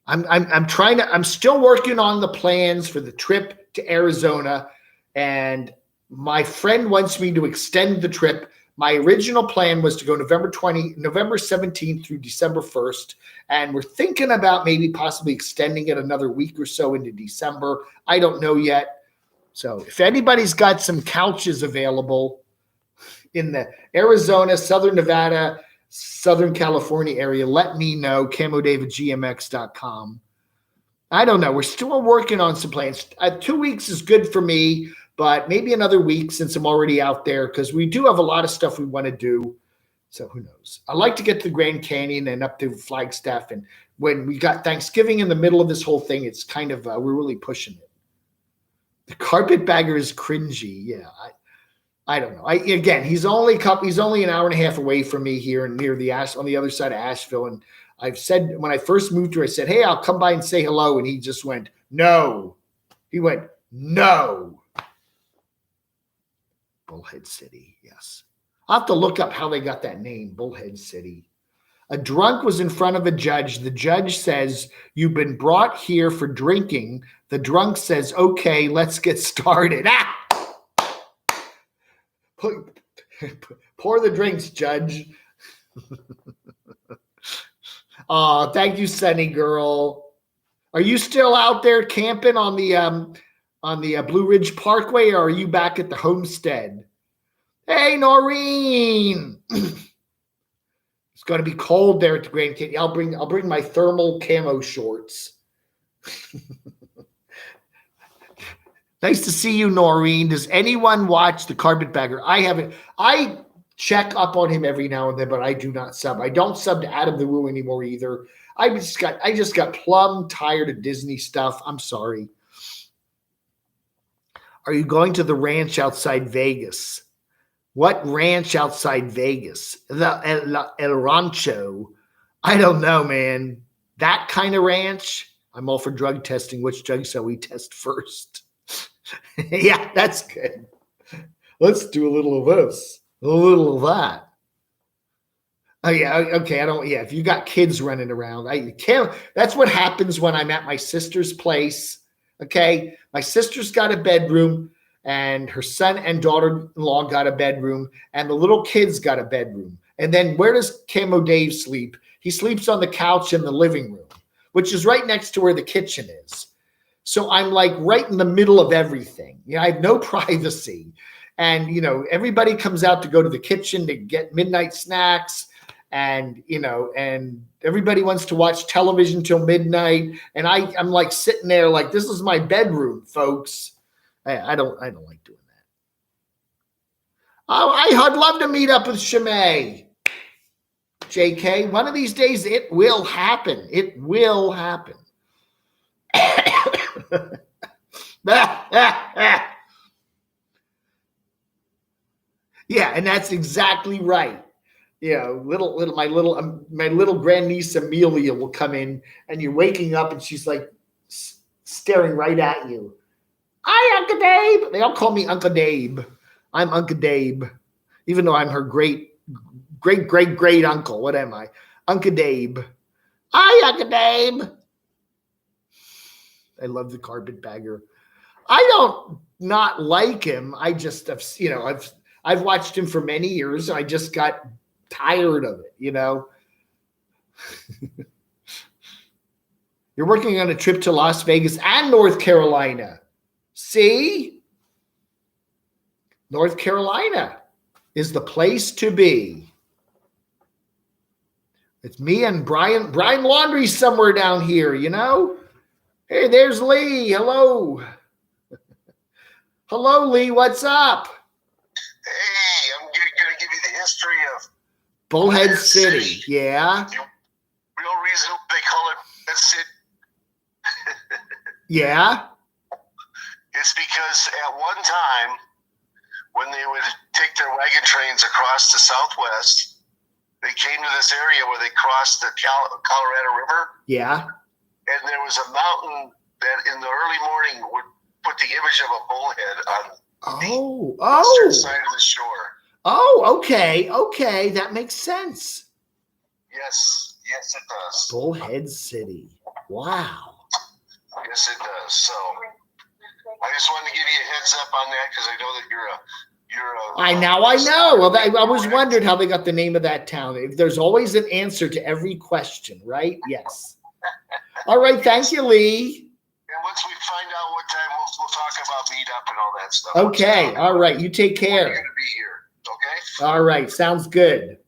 I'm still working on the plans for the trip to Arizona. And my friend wants me to extend the trip. My original plan was to go November 17th through December 1st. And we're thinking about maybe possibly extending it another week or so into December. I don't know yet. So if anybody's got some couches available in the Arizona, Southern Nevada, Southern California area, let me know. CamoDavidGMX.com. I don't know. We're still working on some plans. 2 weeks is good for me. But maybe another week since I'm already out there, because we do have a lot of stuff we want to do. So who knows? I like to get to the Grand Canyon and up to Flagstaff. And when we got Thanksgiving in the middle of this whole thing, it's kind of, we're really pushing it. The carpetbagger is cringy. Yeah. I don't know. He's only an hour and a half away from me here near on the other side of Asheville. And I've said, when I first moved here, I said, hey, I'll come by and say hello. And he just went, no. He went, no. Bullhead City. Yes. I'll have to look up how they got that name, Bullhead City. A drunk was in front of a judge. The judge says, you've been brought here for drinking. The drunk says, okay, let's get started. Ah! Pour the drinks, Judge. Oh, thank you, Sunny Girl. Are you still out there camping on the Blue Ridge Parkway, or are you back at the homestead? Hey, Noreen. It's going to be cold there at the Grand Canyon. I'll bring my thermal camo shorts. Nice to see you, Noreen. Does anyone watch the Carpetbagger? I haven't. I check up on him every now and then, but I do not sub. I don't sub to Adam the Woo anymore either. I just got plumb tired of Disney stuff. I'm sorry. Are you going to the ranch outside Vegas? What ranch outside Vegas? The El Rancho. I don't know, man. That kind of ranch? I'm all for drug testing. Which drugs shall we test first? Yeah, that's good. Let's do a little of this, a little of that. Oh yeah, okay. If you got kids running around, I can't. That's what happens when I'm at my sister's place. Okay, my sister's got a bedroom, and her son and daughter-in-law got a bedroom, and the little kids got a bedroom. And then where does Camo Dave sleep? He sleeps on the couch in the living room, which is right next to where the kitchen is. So I'm like right in the middle of everything. I have no privacy. And, everybody comes out to go to the kitchen to get midnight snacks. And, and everybody wants to watch television till midnight. And I'm like sitting there like, this is my bedroom, folks. I don't like doing that. Oh, I'd love to meet up with Shimei. JK, one of these days it will happen. It will happen. Yeah, and that's exactly right. My little grandniece Amelia will come in, and you're waking up, and she's like staring right at you. Hi, Uncle Dave. They all call me Uncle Dave. I'm Uncle Dave, even though I'm her great uncle. What am I? Uncle Dave. Hi, Uncle Dave. I love the Carpetbagger. I don't not like him. I just have, I've watched him for many years. And I just got tired of it, You're working on a trip to Las Vegas and North Carolina. See? North Carolina is the place to be. It's me and Brian Laundrie somewhere down here, Hey, there's Lee. Hello. Hello, Lee. What's up? Hey, I'm going to give you the history of Bullhead City. Yeah. The real reason they call it Bullhead City. Yeah. It's because at one time, when they would take their wagon trains across the Southwest, they came to this area where they crossed the Colorado River. Yeah. And there was a mountain that in the early morning would put the image of a bullhead on the western side of the shore. Oh, okay. Okay. That makes sense. Yes, it does. Bullhead City. Wow. Yes, it does. So I just wanted to give you a heads up on that because I know that you're a I know. Well, I always wondered how they got the name of that town. There's always an answer to every question, right? Yes. All right. Thank you, Lee. And once we find out what time, we'll talk about meet up and all that stuff. Okay. All right. You take care. You're going to be here. Okay. All right. Sounds good. Later,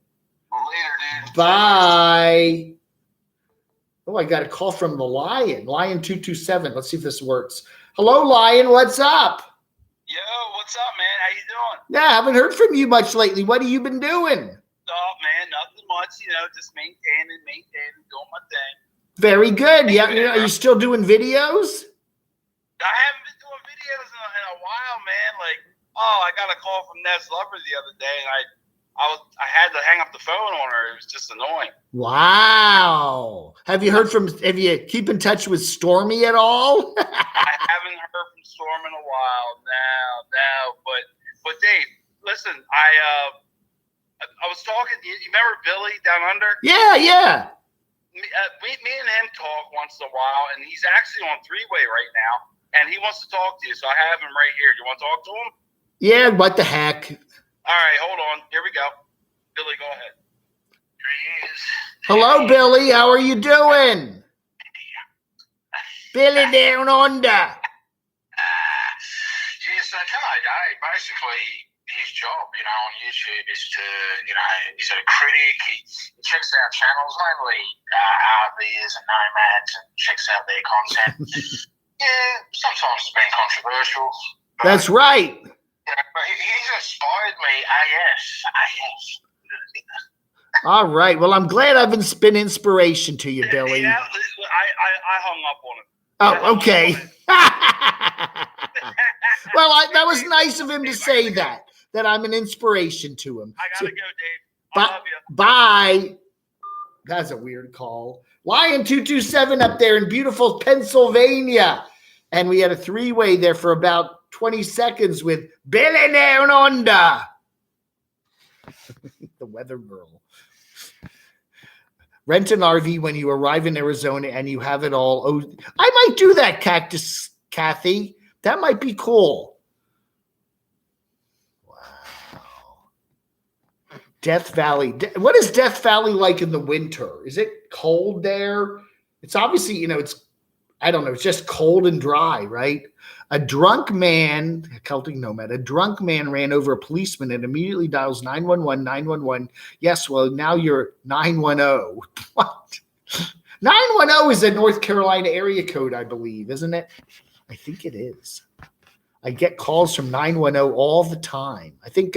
dude. Bye. Oh, I got a call from the Lion. Lion 227. Let's see if this works. Hello, Lion. What's up? Yo, what's up, man? How you doing? Yeah, I haven't heard from you much lately. What have you been doing? Oh, man, nothing much. Just maintaining, doing my thing. Very good. Yeah, are you still doing videos? I haven't been doing videos in a while, man. Like, Oh, I got a call from Ned's lover the other day, and I had to hang up the phone on her. It was just annoying. Wow. Have you keep in touch with Stormy at all? I haven't heard from Storm in a while now. But Dave, listen, I was talking. You remember Billy down under? Yeah. Me and him talk once in a while, and he's actually on three-way right now, and he wants to talk to you. So I have him right here. Do you want to talk to him? Yeah. What the heck? All right, hold on. Here we go. Billy, go ahead. Here he is. Hello, Billy. How are you doing? Billy down under. Yes, hello, Dave. Basically, his job, on YouTube is to, he's a critic. He checks out channels, mainly RVers and nomads, and checks out their content. Yeah, sometimes it's been controversial. That's right. But he's inspired me AF. All right. Well, I'm glad I've been inspiration to you, Billy. Yeah, I hung up on him. Oh, okay. Well, that was nice of him to say that I'm an inspiration to him. I gotta go, Dave. I love you. Bye. That's a weird call. Lion227 up there in beautiful Pennsylvania. And we had a three-way there for about 20 seconds with Billy down under. The weather girl. Rent an RV when you arrive in Arizona and you have it all. Oh, I might do that, Cactus Kathy. That might be cool. Wow. Death Valley. What is Death Valley like in the winter? Is it cold there? It's obviously, I don't know. It's just cold and dry, right? A drunk man ran over a policeman and immediately dials 911. Yes, well, now you're 910. What? 910 is a North Carolina area code, I believe, isn't it? I think it is. I get calls from 910 all the time. I think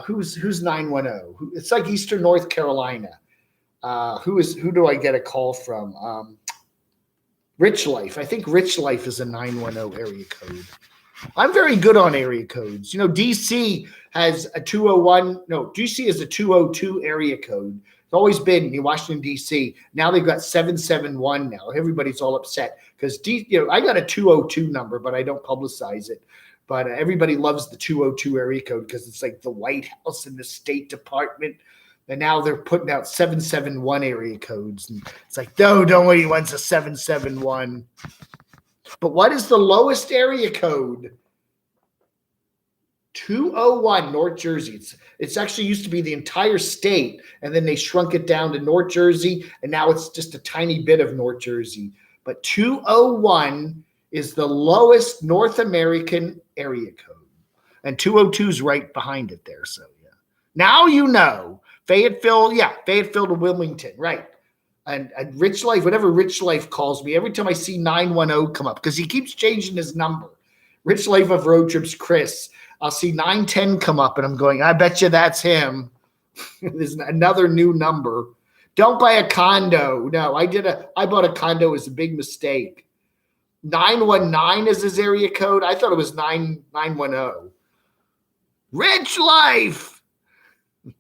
who's 910? It's like Eastern North Carolina. Who do I get a call from? Rich Life. I think Rich Life is a 910 area code. I'm very good on area codes. DC has a 201. No, DC is a 202 area code. It's always been in Washington, D.C. Now they've got 771 now. Everybody's all upset because I got a 202 number, but I don't publicize it. But everybody loves the 202 area code because it's like the White House and the State Department. And now they're putting out 771 area codes. And it's like, no, nobody wants a 771. But what is the lowest area code? 201 North Jersey. It's actually used to be the entire state, and then they shrunk it down to North Jersey, and now it's just a tiny bit of North Jersey. But 201 is the lowest North American area code. And 202 is right behind it there. So, yeah. Now you know. Fayetteville to Wilmington, right. And Rich Life, whatever Rich Life calls me, every time I see 910 come up, because he keeps changing his number. Rich Life of Road Trips, Chris. I'll see 910 come up, and I'm going, I bet you that's him. There's another new number. Don't buy a condo. No, I bought a condo. It was a big mistake. 919 is his area code. I thought it was 910. Rich Life. 919.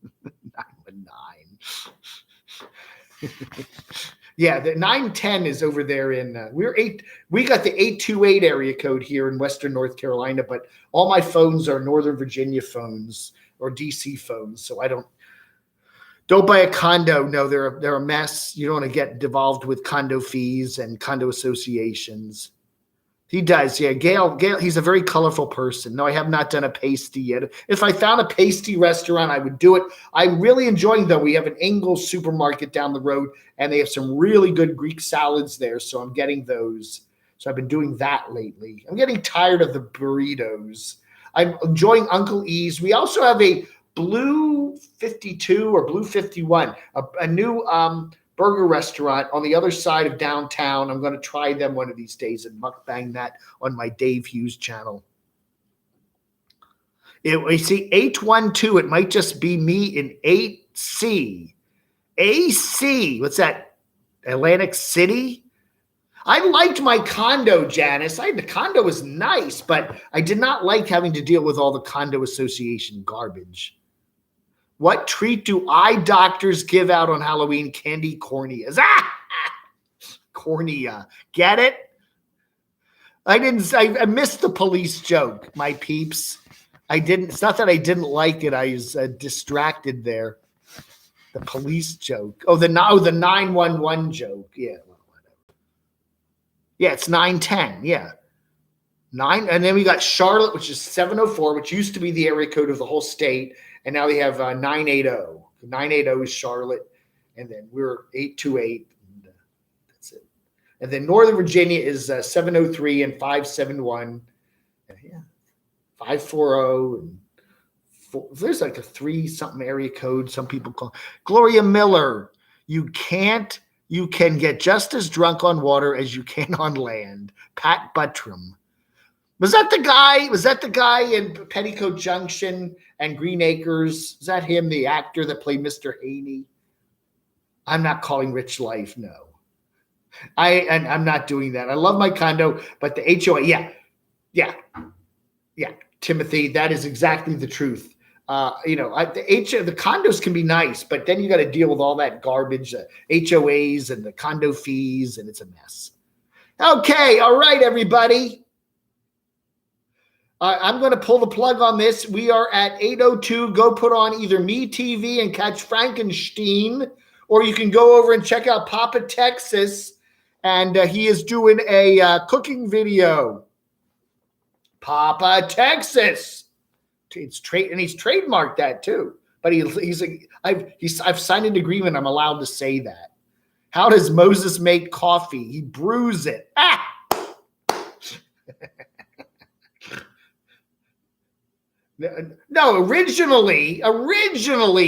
Yeah, the 910 is over there in we got the 828 area code here in Western North Carolina, but all my phones are Northern Virginia phones or DC phones, so I don't buy a condo. No, they're a mess. You don't want to get devolved with condo fees and condo associations. He does, yeah. Gail, he's a very colorful person. No, I have not done a pasty yet. If I found a pasty restaurant, I would do it. I'm really enjoying, though, we have an Ingles supermarket down the road, and they have some really good Greek salads there, so I'm getting those. So I've been doing that lately. I'm getting tired of the burritos. I'm enjoying Uncle E's. We also have a Blue 52 or Blue 51, a new burger restaurant on the other side of downtown. I'm going to try them one of these days and mukbang that on my Dave Hughes channel. We see 812. It might just be me in 8C. AC. What's that? Atlantic City? I liked my condo, Janice. The condo was nice, but I did not like having to deal with all the condo association garbage. What treat do eye doctors give out on Halloween? Candy corneas. Cornea. Get it? I missed the police joke, my peeps. It's not that I didn't like it. I was distracted there. The police joke. The 911 joke. Yeah. Yeah, it's 910. Yeah. 9. And then we got Charlotte, which is 704, which used to be the area code of the whole state. And now they have 980. 980 is Charlotte. And then we're 828. And, that's it. And then Northern Virginia is 703 and 571. Yeah. 540. And there's like a 3-something area code. Some people call Gloria Miller. You can get just as drunk on water as you can on land. Pat Buttram. Was that the guy in Petticoat Junction and Green Acres? Is that him, the actor that played Mr. Haney? I'm not calling Rich Life, no. I'm not doing that. I love my condo, but the HOA, yeah, Timothy, that is exactly the truth. The condos can be nice, but then you got to deal with all that garbage, HOAs and the condo fees, and it's a mess. Okay, all right, everybody. I'm going to pull the plug on this. We are at 8:02. Go put on either MeTV and catch Frankenstein, or you can go over and check out Papa Texas, and he is doing a cooking video. Papa Texas. He's trademarked that too. But I've signed an agreement. I'm allowed to say that. How does Moses make coffee? He brews it. No, originally,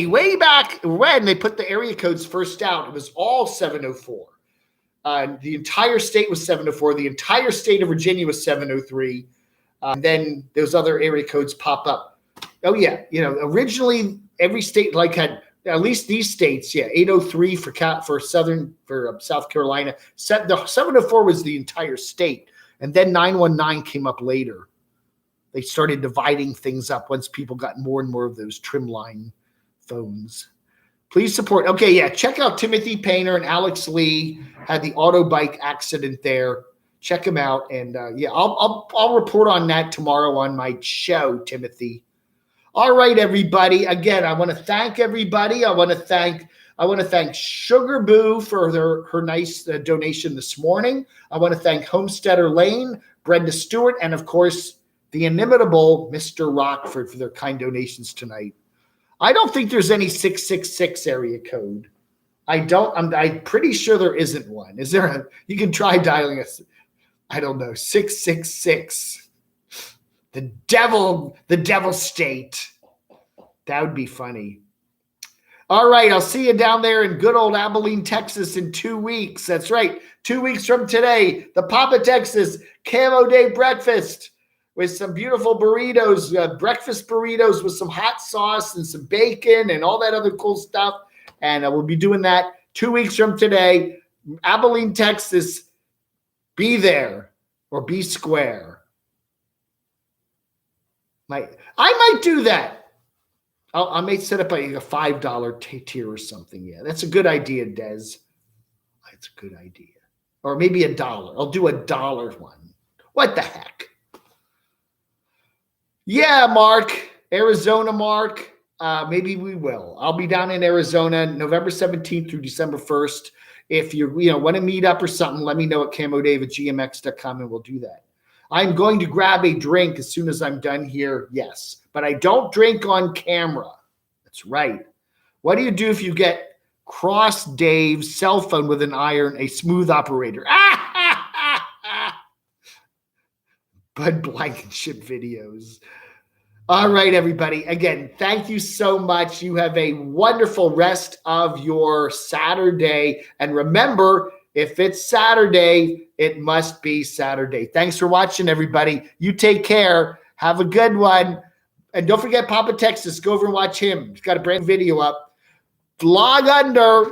way back when they put the area codes first out, it was all 704. The entire state was 704. The entire state of Virginia was 703. Then those other area codes pop up. Oh yeah, originally every state had at least these states. Yeah, 803 for South Carolina. The 704 was the entire state, and then 919 came up later. They started dividing things up once people got more and more of those trim line phones. Please support. Okay, yeah, check out Timothy Painter and Alex Lee had the auto bike accident there. Check them out, and I'll report on that tomorrow on my show, Timothy. All right, everybody. Again, I want to thank everybody. I want to thank Sugar Boo for her nice donation this morning. I want to thank Homesteader Lane, Brenda Stewart, and of course the inimitable Mr. Rockford for their kind donations tonight. I don't think there's any 666 area code. I'm pretty sure there isn't one. Is there? You can try dialing us. I don't know. 666. The devil state. That would be funny. All right. I'll see you down there in good old Abilene, Texas in 2 weeks. That's right. 2 weeks from today, the Papa Texas Camo Day breakfast with some beautiful burritos, breakfast burritos with some hot sauce and some bacon and all that other cool stuff. And we'll be doing that 2 weeks from today. Abilene, Texas. Be there or be square. I might do that. I may set up a $5 tier or something. Yeah, that's a good idea, Des. That's a good idea. Or maybe $1. I'll do $1 one. What the heck? Yeah, Mark. Arizona, Mark. Maybe we will. I'll be down in Arizona November 17th through December 1st. If you want to meet up or something, let me know at camodave@gmx.com and we'll do that. I'm going to grab a drink as soon as I'm done here. Yes, but I don't drink on camera. That's right. What do you do if you get cross Dave's cell phone with an iron, a smooth operator? Bud Blankenship videos. All right, everybody. Again, thank you so much. You have a wonderful rest of your Saturday. And remember, if it's Saturday, it must be Saturday. Thanks for watching, everybody. You take care. Have a good one. And don't forget Papa Texas. Go over and watch him. He's got a brand new video up. Log under.